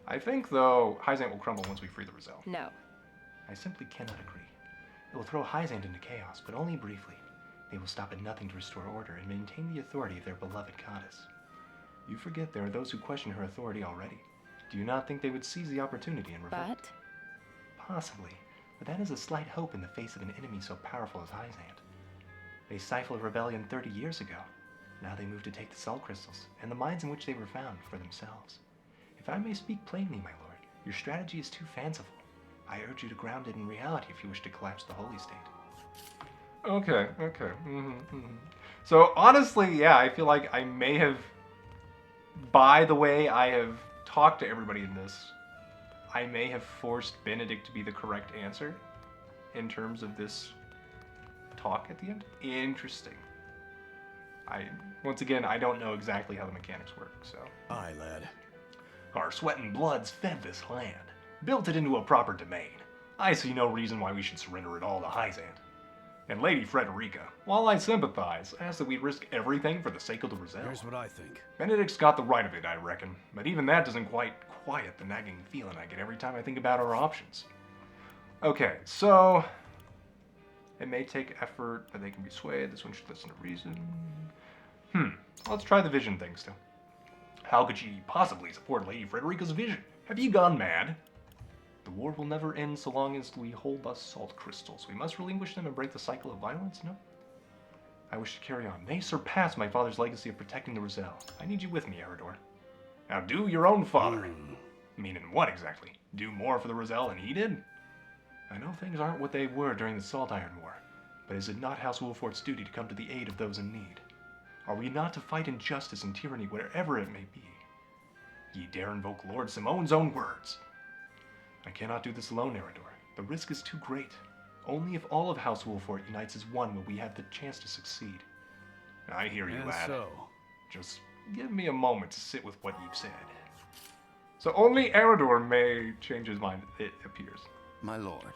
I think, though, Hyzant will crumble once we free the Roselle. No. I simply cannot agree. It will throw Hyzant into chaos, but only briefly. They will stop at nothing to restore order and maintain the authority of their beloved goddess. You forget there are those who question her authority already. Do you not think they would seize the opportunity and revolt? But? Possibly, but that is a slight hope in the face of an enemy so powerful as Hyzant. They stifled a rebellion 30 years ago. Now they move to take the Sol crystals, and the mines in which they were found, for themselves. If I may speak plainly, my lord, your strategy is too fanciful. I urge you to ground it in reality if you wish to collapse the Holy State. Okay. So, honestly, yeah, I feel like I may have, by the way I have talked to everybody in this, I may have forced Benedict to be the correct answer in terms of this talk at the end. Interesting. Once again, I don't know exactly how the mechanics work, so. Aye, lad. Our sweat and bloods fed this land, built it into a proper domain. I see no reason why we should surrender it all to Hyzant. And Lady Frederica, while I sympathize, asks that we risk everything for the sake of the Roselle. Here's what I think. Benedict's got the right of it, I reckon, but even that doesn't quite quiet the nagging feeling I get every time I think about our options. Okay, so It may take effort, but they can be swayed. This one should listen to reason. Let's try the vision thing still. How could she possibly support Lady Frederica's vision? Have you gone mad? The war will never end so long as we hold us salt crystals. We must relinquish them and break the cycle of violence? No? I wish to carry on. They surpass my father's legacy of protecting the Roselle. I need you with me, Eridor. Now do your own father. Meaning what exactly? Do more for the Roselle than he did? I know things aren't what they were during the Salt Iron War, but is it not House Wolfort's duty to come to the aid of those in need? Are we not to fight injustice and tyranny wherever it may be? Ye dare invoke Lord Simone's own words. I cannot do this alone, Eridor. The risk is too great. Only if all of House Wolfort unites as one will we have the chance to succeed. I hear you, lad. Just give me a moment to sit with what you've said. So only Eridor may change his mind, it appears. My lord.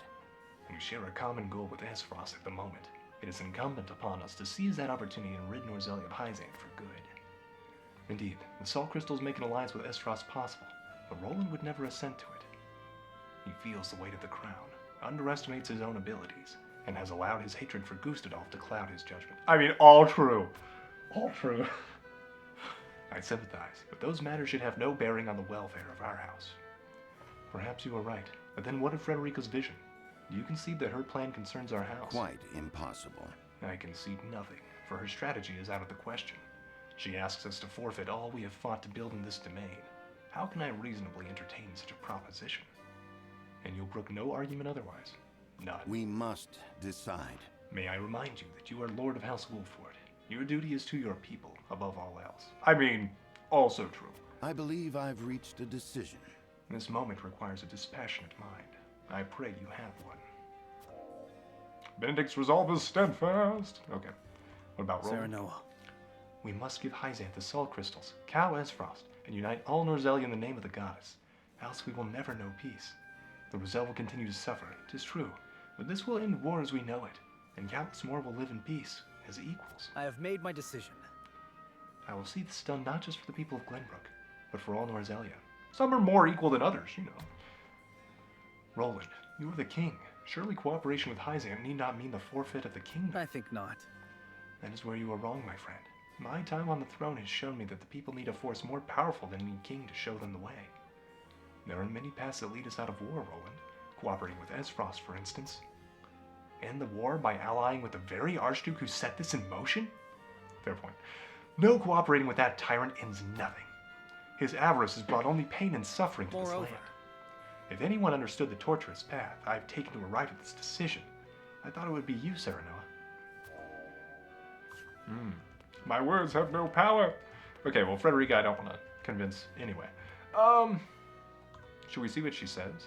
We share a common goal with Esfrost at the moment. It is incumbent upon us to seize that opportunity and rid Norzelia of Hyzant for good. Indeed, the Salt Crystals make an alliance with Esfrost possible, but Roland would never assent to it. He feels the weight of the crown, underestimates his own abilities, and has allowed his hatred for Gustadolf to cloud his judgment. I mean, all true. All true. I sympathize, but those matters should have no bearing on the welfare of our house. Perhaps you are right, but then what of Frederica's vision? Do you concede that her plan concerns our house? Quite impossible. I concede nothing, for her strategy is out of the question. She asks us to forfeit all we have fought to build in this domain. How can I reasonably entertain such a proposition? And you'll brook no argument otherwise? None. We must decide. May I remind you that you are Lord of House Wolford. Your duty is to your people, above all else. I mean, also true. I believe I've reached a decision. This moment requires a dispassionate mind. I pray you have one. Benedict's resolve is steadfast. Okay. What about Roland? Serenoa. We must give Hyzant the Salt Crystals, cow Esfrost, and unite all Norzelia in the name of the goddess. Else we will never know peace. The Roselle will continue to suffer, 'tis true, but this will end war as we know it, and countless more will live in peace, as equals. I have made my decision. I will see this done not just for the people of Glenbrook, but for all Norzelia. Some are more equal than others, you know. Roland, you are the king. Surely cooperation with Hyzant need not mean the forfeit of the kingdom. I think not. That is where you are wrong, my friend. My time on the throne has shown me that the people need a force more powerful than any king to show them the way. There are many paths that lead us out of war, Roland. Cooperating with Esfrost, for instance. End the war by allying with the very Archduke who set this in motion? Fair point. No cooperating with that tyrant ends nothing. His avarice has brought only pain and suffering to this land. If anyone understood the torturous path I've taken to arrive at this decision, I thought it would be you, Serenoa. My words have no power. Okay, well, Frederica, I don't want to convince anyway. Should we see what she says?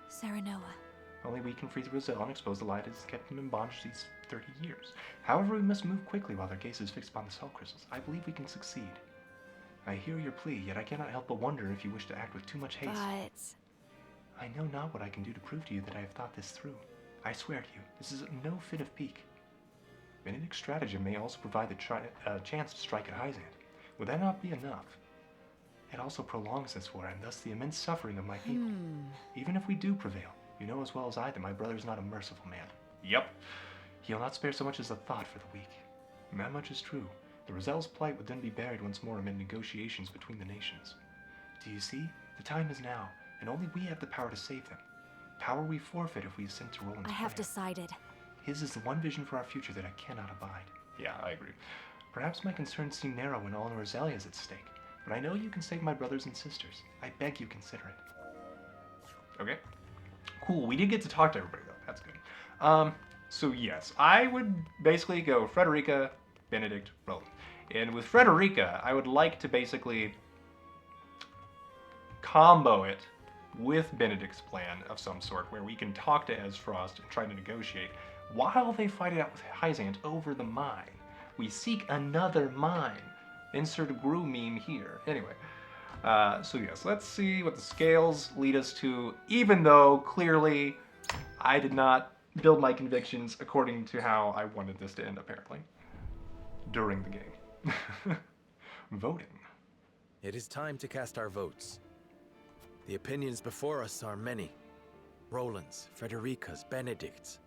Serenoa. Only we can free the Roselle and expose the lie that has kept them in bondage these 30 years. However, we must move quickly while their gaze is fixed upon the Salt Crystals. I believe we can succeed. I hear your plea, yet I cannot help but wonder if you wish to act with too much haste. But... I know not what I can do to prove to you that I have thought this through. I swear to you, this is no fit of pique. Benedict's stratagem may also provide the chance to strike at Hyzant. Would that not be enough? It also prolongs this war, and thus the immense suffering of my people. Even if we do prevail, you know as well as I that my brother is not a merciful man. Yep. He'll not spare so much as a thought for the weak. And that much is true. The Roselle's plight would then be buried once more amid negotiations between the nations. Do you see? The time is now, and only we have the power to save them. Power we forfeit if we assent to Roland's I have plan. decided. His is the one vision for our future that I cannot abide. Yeah, I agree. Perhaps my concerns seem narrow when all Norzelia is at stake, but I know you can save my brothers and sisters. I beg you consider it. Okay. Cool, we did get to talk to everybody though. That's good. So yes, I would basically go Frederica, Benedict, Roland. And with Frederica, I would like to basically combo it with Benedict's plan of some sort, where we can talk to Esfrost and try to negotiate while they fight it out with Hyzant over the mine. We seek another mine. Insert a Gru meme here. Anyway, so yes, let's see what the scales lead us to, even though clearly I did not build my convictions according to how I wanted this to end, apparently, during the game. Voting. It is time to cast our votes. The opinions before us are many. Roland's, Frederica's, Benedict's.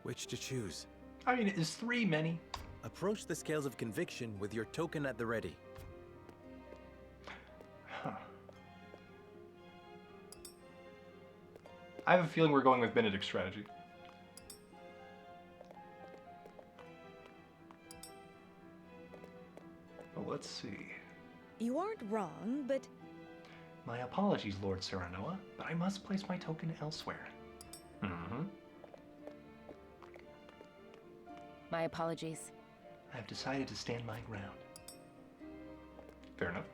Which to choose? I mean, is 3 many? Approach the scales of conviction with your token at the ready. Huh. I have a feeling we're going with Benedict's strategy. Well, let's see. You aren't wrong, but... My apologies, Lord Serenoa, but I must place my token elsewhere. Mm-hmm. My apologies. I have decided to stand my ground. Fair enough.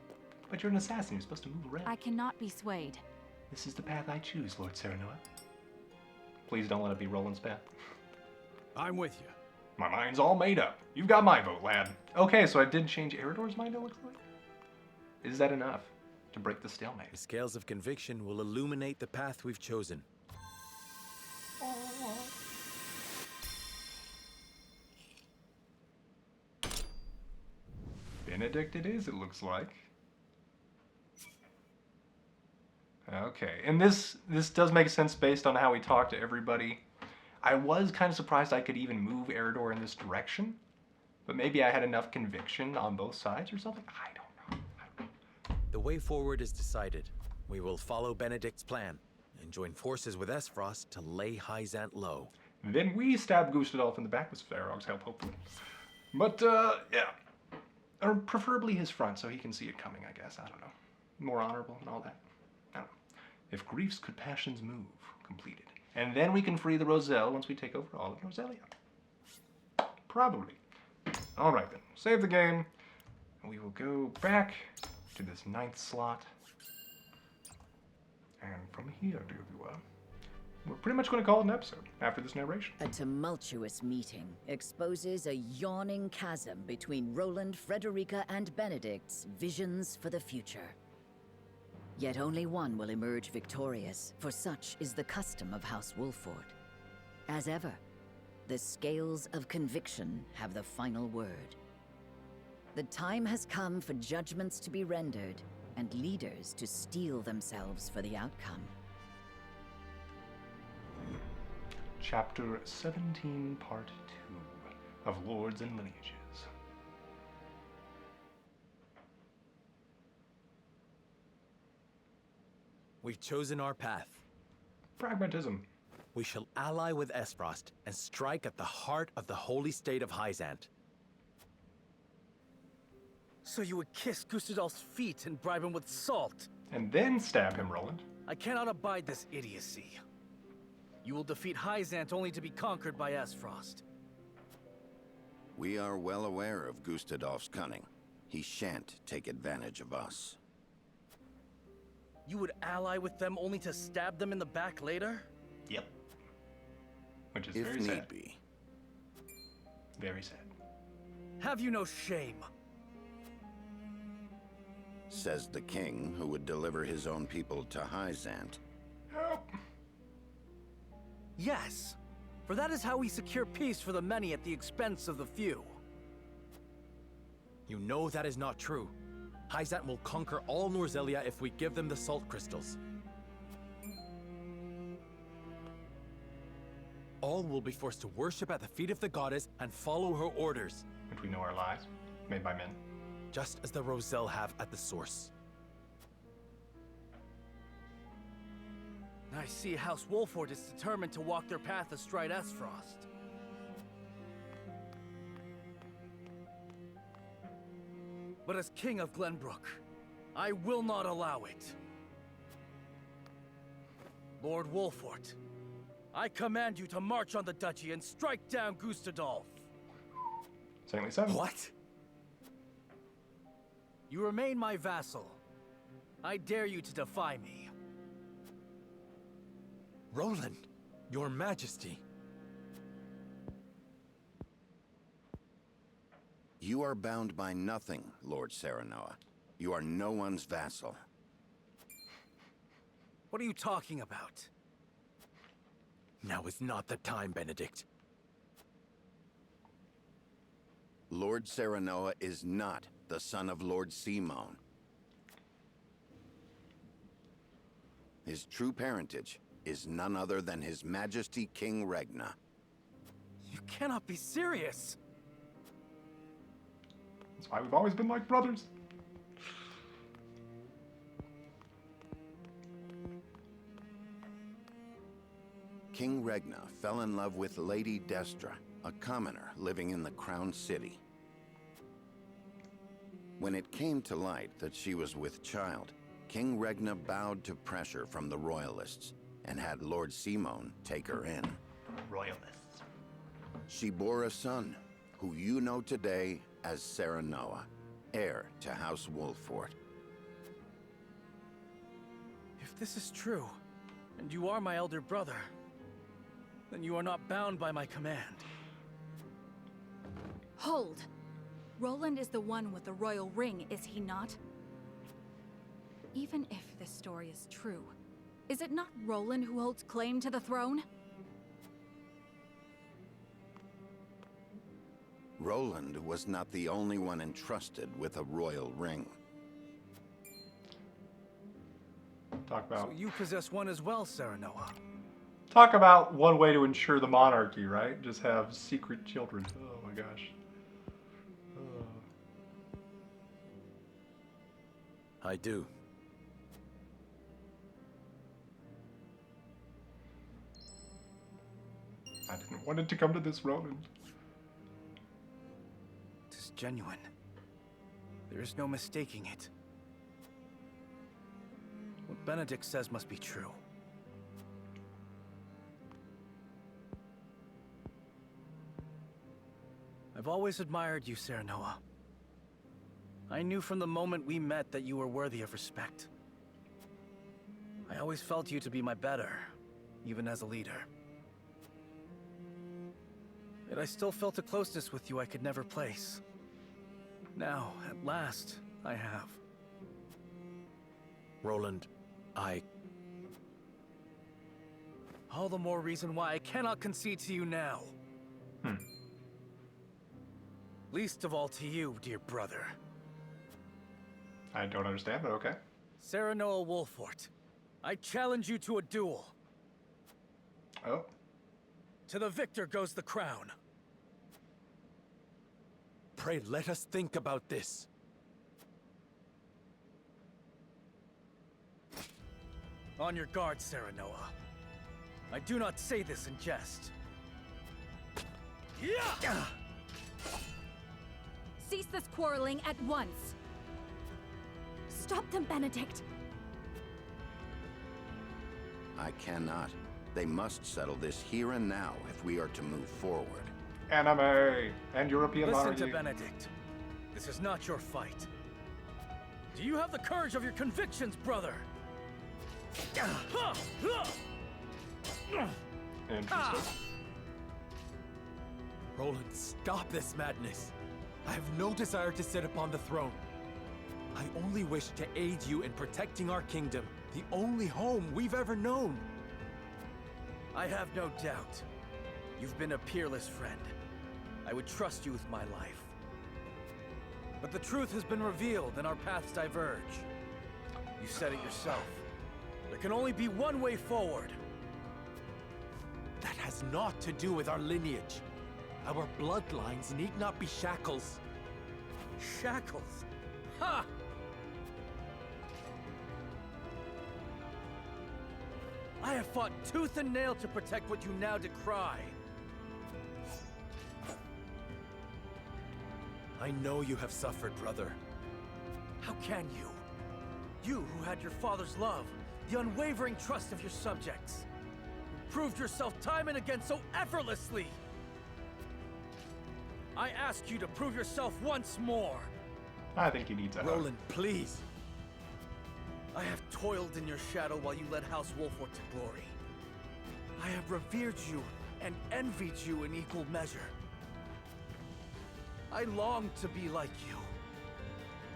But you're an assassin, you're supposed to move around. I cannot be swayed. This is the path I choose, Lord Serenoa. Please don't let it be Roland's path. I'm with you. My mind's all made up. You've got my vote, lad. Okay, so I did change Eridor's mind, it looks like. Is that enough to break the stalemate? The scales of conviction will illuminate the path we've chosen. Benedict it is, it looks like. Okay, and this does make sense based on how we talked to everybody. I was kind of surprised I could even move Eridor in this direction, but maybe I had enough conviction on both sides or something? I don't know. The way forward is decided. We will follow Benedict's plan and join forces with Esfrost to lay Hyzant low. Then we stab Gustadolf in the back with Farog's help, hopefully. But, yeah. Or preferably his front, so he can see it coming, I guess. I don't know. More honorable and all that. I don't know. If griefs could passions move, completed. And then we can free the Roselle once we take over all of Norzelia. Probably. Alright then. Save the game. And we will go back to this 9th slot. And from here, dear viewer, we're pretty much going to call it an episode after this narration. A tumultuous meeting exposes a yawning chasm between Roland, Frederica, and Benedict's visions for the future. Yet only one will emerge victorious, for such is the custom of House Wolford. As ever, the scales of conviction have the final word. The time has come for judgments to be rendered, and leaders to steel themselves for the outcome. Chapter 17, Part 2 of Lords and Lineages. We've chosen our path. Pragmatism. We shall ally with Esfrost and strike at the heart of the holy state of Hyzant. So you would kiss Gustadolf's feet and bribe him with salt? And then stab him, Roland. I cannot abide this idiocy. You will defeat Hyzant only to be conquered by Esfrost. We are well aware of Gustadolf's cunning. He shan't take advantage of us. You would ally with them only to stab them in the back later? Yep. Which is if very need sad. Be. Very sad. Have you no shame? Says the king who would deliver his own people to Hyzant. Help. Yes, for that is how we secure peace for the many at the expense of the few. You know that is not true. Hyzant will conquer all Norzelia if we give them the salt crystals. All will be forced to worship at the feet of the goddess and follow her orders. Which we know are lies, made by men. Just as the Roselle have at the source. I see House Wolford is determined to walk their path astride Esfrost. But as King of Glenbrook, I will not allow it. Lord Wolford, I command you to march on the duchy and strike down Gustadolf. Saintly Seven. What? You remain my vassal. I dare you to defy me. Roland, your majesty. You are bound by nothing, Lord Serenoa. You are no one's vassal. What are you talking about? Now is not the time, Benedict. Lord Serenoa is not the son of Lord Simone. His true parentage is none other than His Majesty King Regna. cannot be serious. That's why we've always been like brothers. King Regna fell in love with Lady Destra, a commoner living in the Crown City. When it came to light that she was with child, King Regna bowed to pressure from the Royalists and had Lord Simon take her in. Royalists. She bore a son, who you know today as Serenoa, heir to House Wolfort. If this is true, and you are my elder brother, then you are not bound by my command. Hold! Roland is the one with the royal ring, is he not? Even if this story is true, is it not Roland who holds claim to the throne? Roland was not the only one entrusted with a royal ring. Talk about. So you possess one as well, Serenoa. Talk about one way to ensure the monarchy, right? Just have secret children. Oh my gosh. I do. I didn't want it to come to this, Roland. It is genuine. There is no mistaking it. What Benedict says must be true. I've always admired you, Serenoa. I knew from the moment we met that you were worthy of respect. I always felt you to be my better, even as a leader. Yet I still felt a closeness with you I could never place. Now, at last, I have. Roland, all the more reason why I cannot concede to you now. Least of all to you, dear brother. I don't understand, but okay. Serenoa Wolfort, I challenge you to a duel. Oh. To the victor goes the crown. Pray let us think about this. On your guard, Serenoa. I do not say this in jest. Yeah! Cease this quarreling at once. Stop them, Benedict. I cannot. They must settle this here and now if we are to move forward. Anime and European Listen monarchy. to Benedict. This is not your fight. Do you have the courage of your convictions, brother? Interesting. Roland, stop this madness. I have no desire to sit upon the throne. I only wish to aid you in protecting our kingdom, the only home we've ever known. I have no doubt. You've been a peerless friend. I would trust you with my life. But the truth has been revealed and our paths diverge. You said it yourself. There can only be one way forward. That has naught to do with our lineage. Our bloodlines need not be shackles. Shackles? Ha! I have fought tooth and nail to protect what you now decry. I know you have suffered, brother. How can you? You who had your father's love, the unwavering trust of your subjects, who proved yourself time and again so effortlessly. I ask you to prove yourself once more. I think he needs a hug. Roland, please. I have toiled in your shadow while you led House Wolfort to glory. I have revered you and envied you in equal measure. I long to be like you,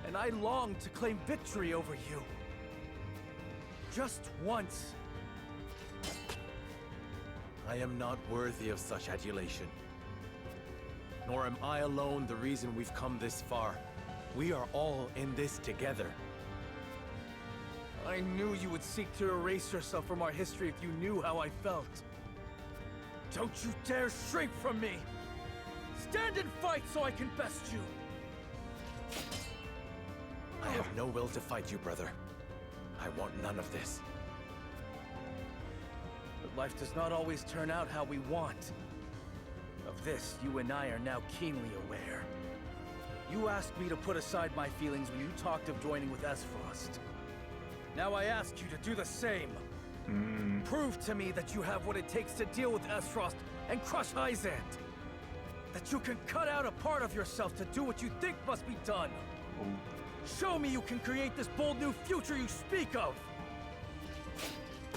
and I long to claim victory over you. Just once. I am not worthy of such adulation. Nor am I alone the reason we've come this far. We are all in this together. I knew you would seek to erase yourself from our history if you knew how I felt. Don't you dare shrink from me! Stand and fight so I can best you! I have no will to fight you, brother. I want none of this. But life does not always turn out how we want. Of this, you and I are now keenly aware. You asked me to put aside my feelings when you talked of joining with Esfrost. Now I ask you to do the same. Prove to me that you have what it takes to deal with Esfrost and crush Hyzant. That you can cut out a part of yourself to do what you think must be done. Show me you can create this bold new future you speak of.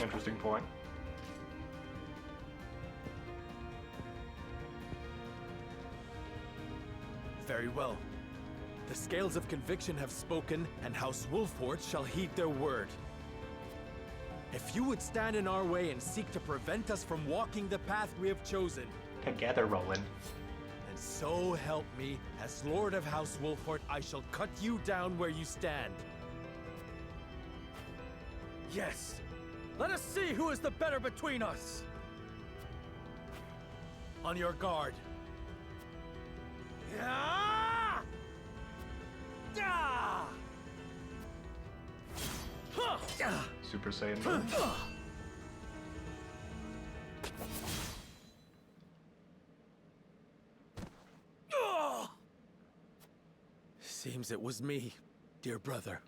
Interesting point. Very well. The scales of conviction have spoken, and House Wolford shall heed their word. If you would stand in our way and seek to prevent us from walking the path we have chosen... Together, Roland. And so help me, as Lord of House Wolford, I shall cut you down where you stand. Yes. Let us see who is the better between us. On your guard. Yeah! Yeah! Super Saiyan mode. Seems it was me, dear brother.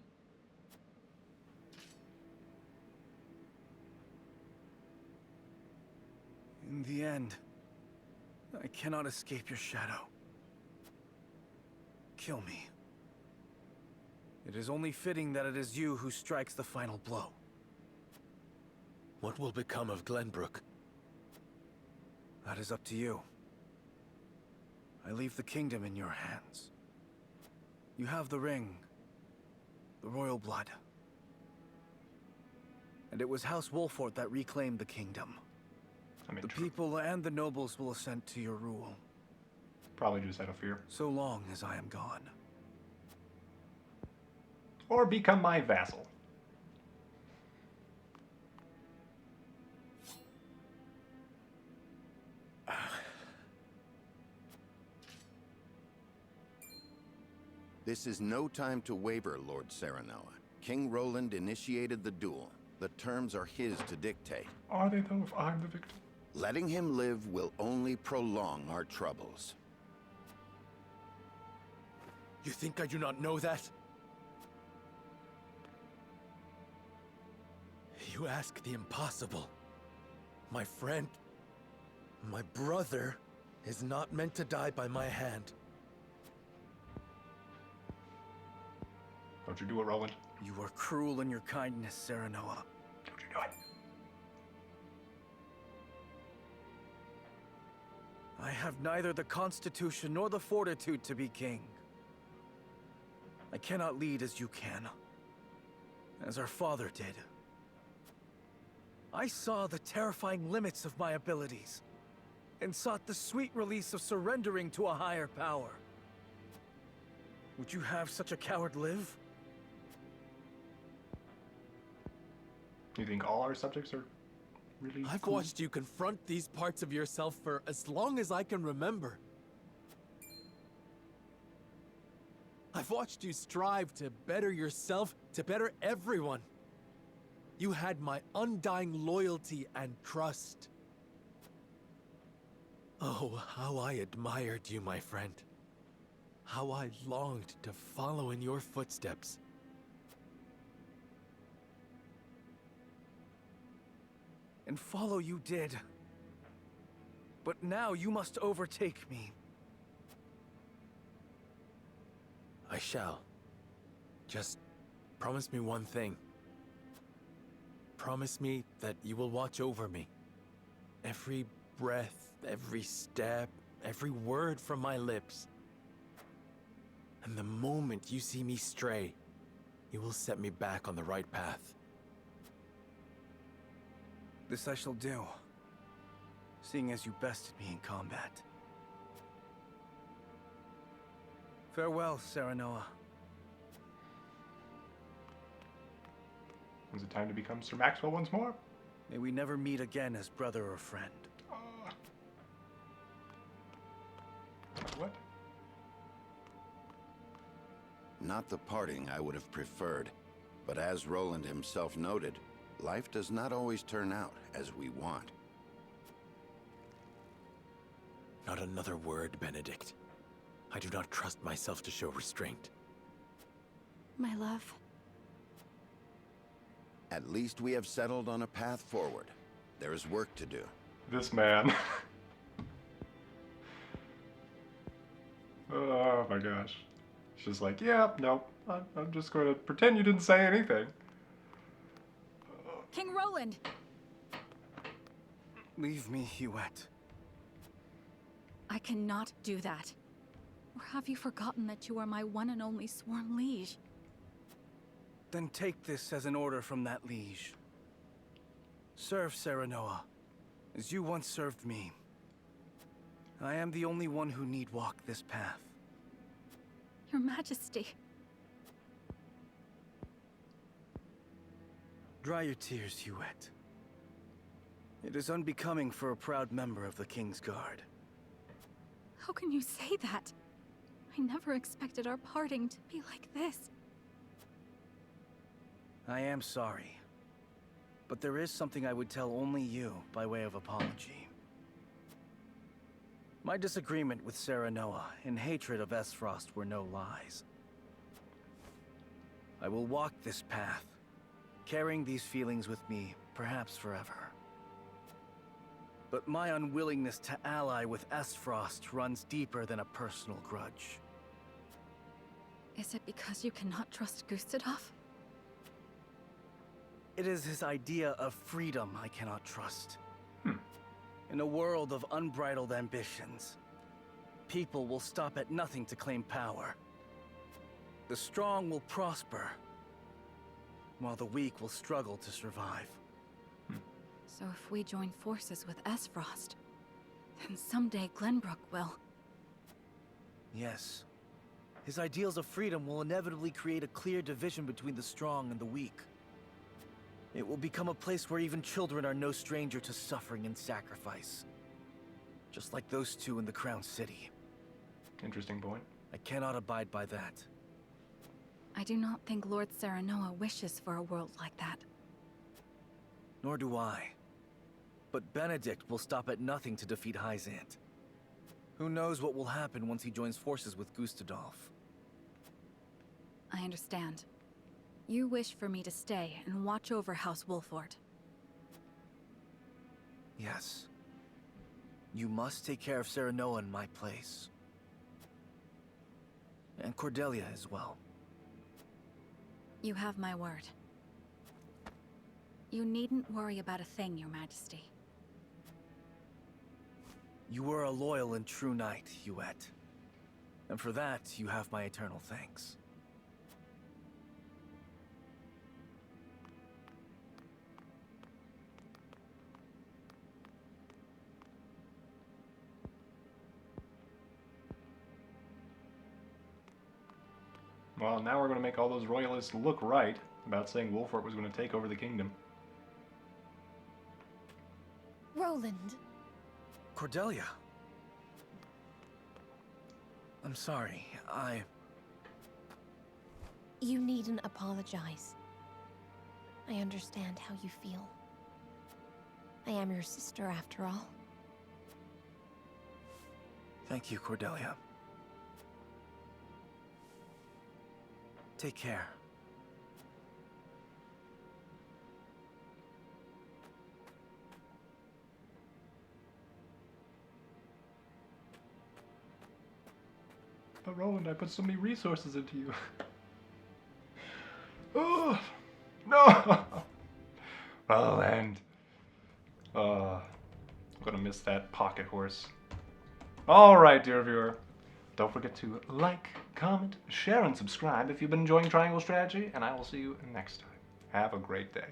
In the end, I cannot escape your shadow. Kill me. It is only fitting that it is you who strikes the final blow. What will become of Glenbrook? That is up to you. I leave the kingdom in your hands. You have the ring, the royal blood. And it was House Wolford that reclaimed the kingdom. The people and the nobles will assent to your rule. Probably just out of fear. So long as I am gone. Or become my vassal. This is no time to waver, Lord Serenoa. King Roland initiated the duel. The terms are his to dictate. Are they though if I'm the victim? Letting him live will only prolong our troubles. You think I do not know that? You ask the impossible. My friend, my brother, is not meant to die by my hand. Don't you do it, Roland. You are cruel in your kindness, Serenoa. Don't you do it. I have neither the constitution nor the fortitude to be king. I cannot lead as you can, as our father did. I saw the terrifying limits of my abilities, and sought the sweet release of surrendering to a higher power. Would you have such a coward live? You think all our subjects are really I've cool? watched you confront these parts of yourself for as long as I can remember. I've watched you strive to better yourself, to better everyone. You had my undying loyalty and trust. Oh, how I admired you, my friend. How I longed to follow in your footsteps. And follow you did. But now you must overtake me. I shall. Just promise me one thing. Promise me that you will watch over me. Every breath, every step, every word from my lips. And the moment you see me stray, you will set me back on the right path. This I shall do, seeing as you bested me in combat. Farewell, Serenoa. Is it time to become Sir Maxwell once more? May we never meet again as brother or friend. Not the parting I would have preferred, but as Roland himself noted, life does not always turn out as we want. Not another word, Benedict. I do not trust myself to show restraint. My love. At least we have settled on a path forward. There is work to do. This man. Oh my gosh. She's like, yeah, no, I'm just going to pretend you didn't say anything. King Roland! Leave me, Huette. I cannot do that. Or have you forgotten that you are my one and only sworn liege? Then take this as an order from that liege. Serve Serenoa, as you once served me. I am the only one who need walk this path. Your Majesty. Dry your tears, Huette. It is unbecoming for a proud member of the King's Guard. How can you say that? I never expected our parting to be like this. I am sorry. But there is something I would tell only you by way of apology. My disagreement with Serenoa and hatred of Esfrost were no lies. I will walk this path, carrying these feelings with me, perhaps forever. But my unwillingness to ally with Esfrost runs deeper than a personal grudge. Is it because you cannot trust Gustadolf? It is his idea of freedom I cannot trust. In a world of unbridled ambitions, people will stop at nothing to claim power. The strong will prosper, while the weak will struggle to survive. So if we join forces with Esfrost, then someday Glenbrook will... Yes. His ideals of freedom will inevitably create a clear division between the strong and the weak. It will become a place where even children are no stranger to suffering and sacrifice. Just like those two in the Crown City. Interesting point. I cannot abide by that. I do not think Lord Serenoa wishes for a world like that. Nor do I. But Benedict will stop at nothing to defeat Hyzant. Who knows what will happen once he joins forces with Gustadolf? I understand. You wish for me to stay and watch over House Wolford. Yes. You must take care of Serenoa in my place. And Cordelia as well. You have my word. You needn't worry about a thing, Your Majesty. You were a loyal and true knight, Huette. And for that, you have my eternal thanks. Well, now we're going to make all those royalists look right about saying Wolfort was going to take over the kingdom. Roland. Cordelia. I'm sorry, You needn't apologize. I understand how you feel. I am your sister after all. Thank you, Cordelia. Take care. But Roland, I put so many resources into you. Oh, no! Well, and I'm gonna miss that pocket horse. Alright, dear viewer. Don't forget to like, comment, share, and subscribe if you've been enjoying Triangle Strategy, and I will see you next time. Have a great day.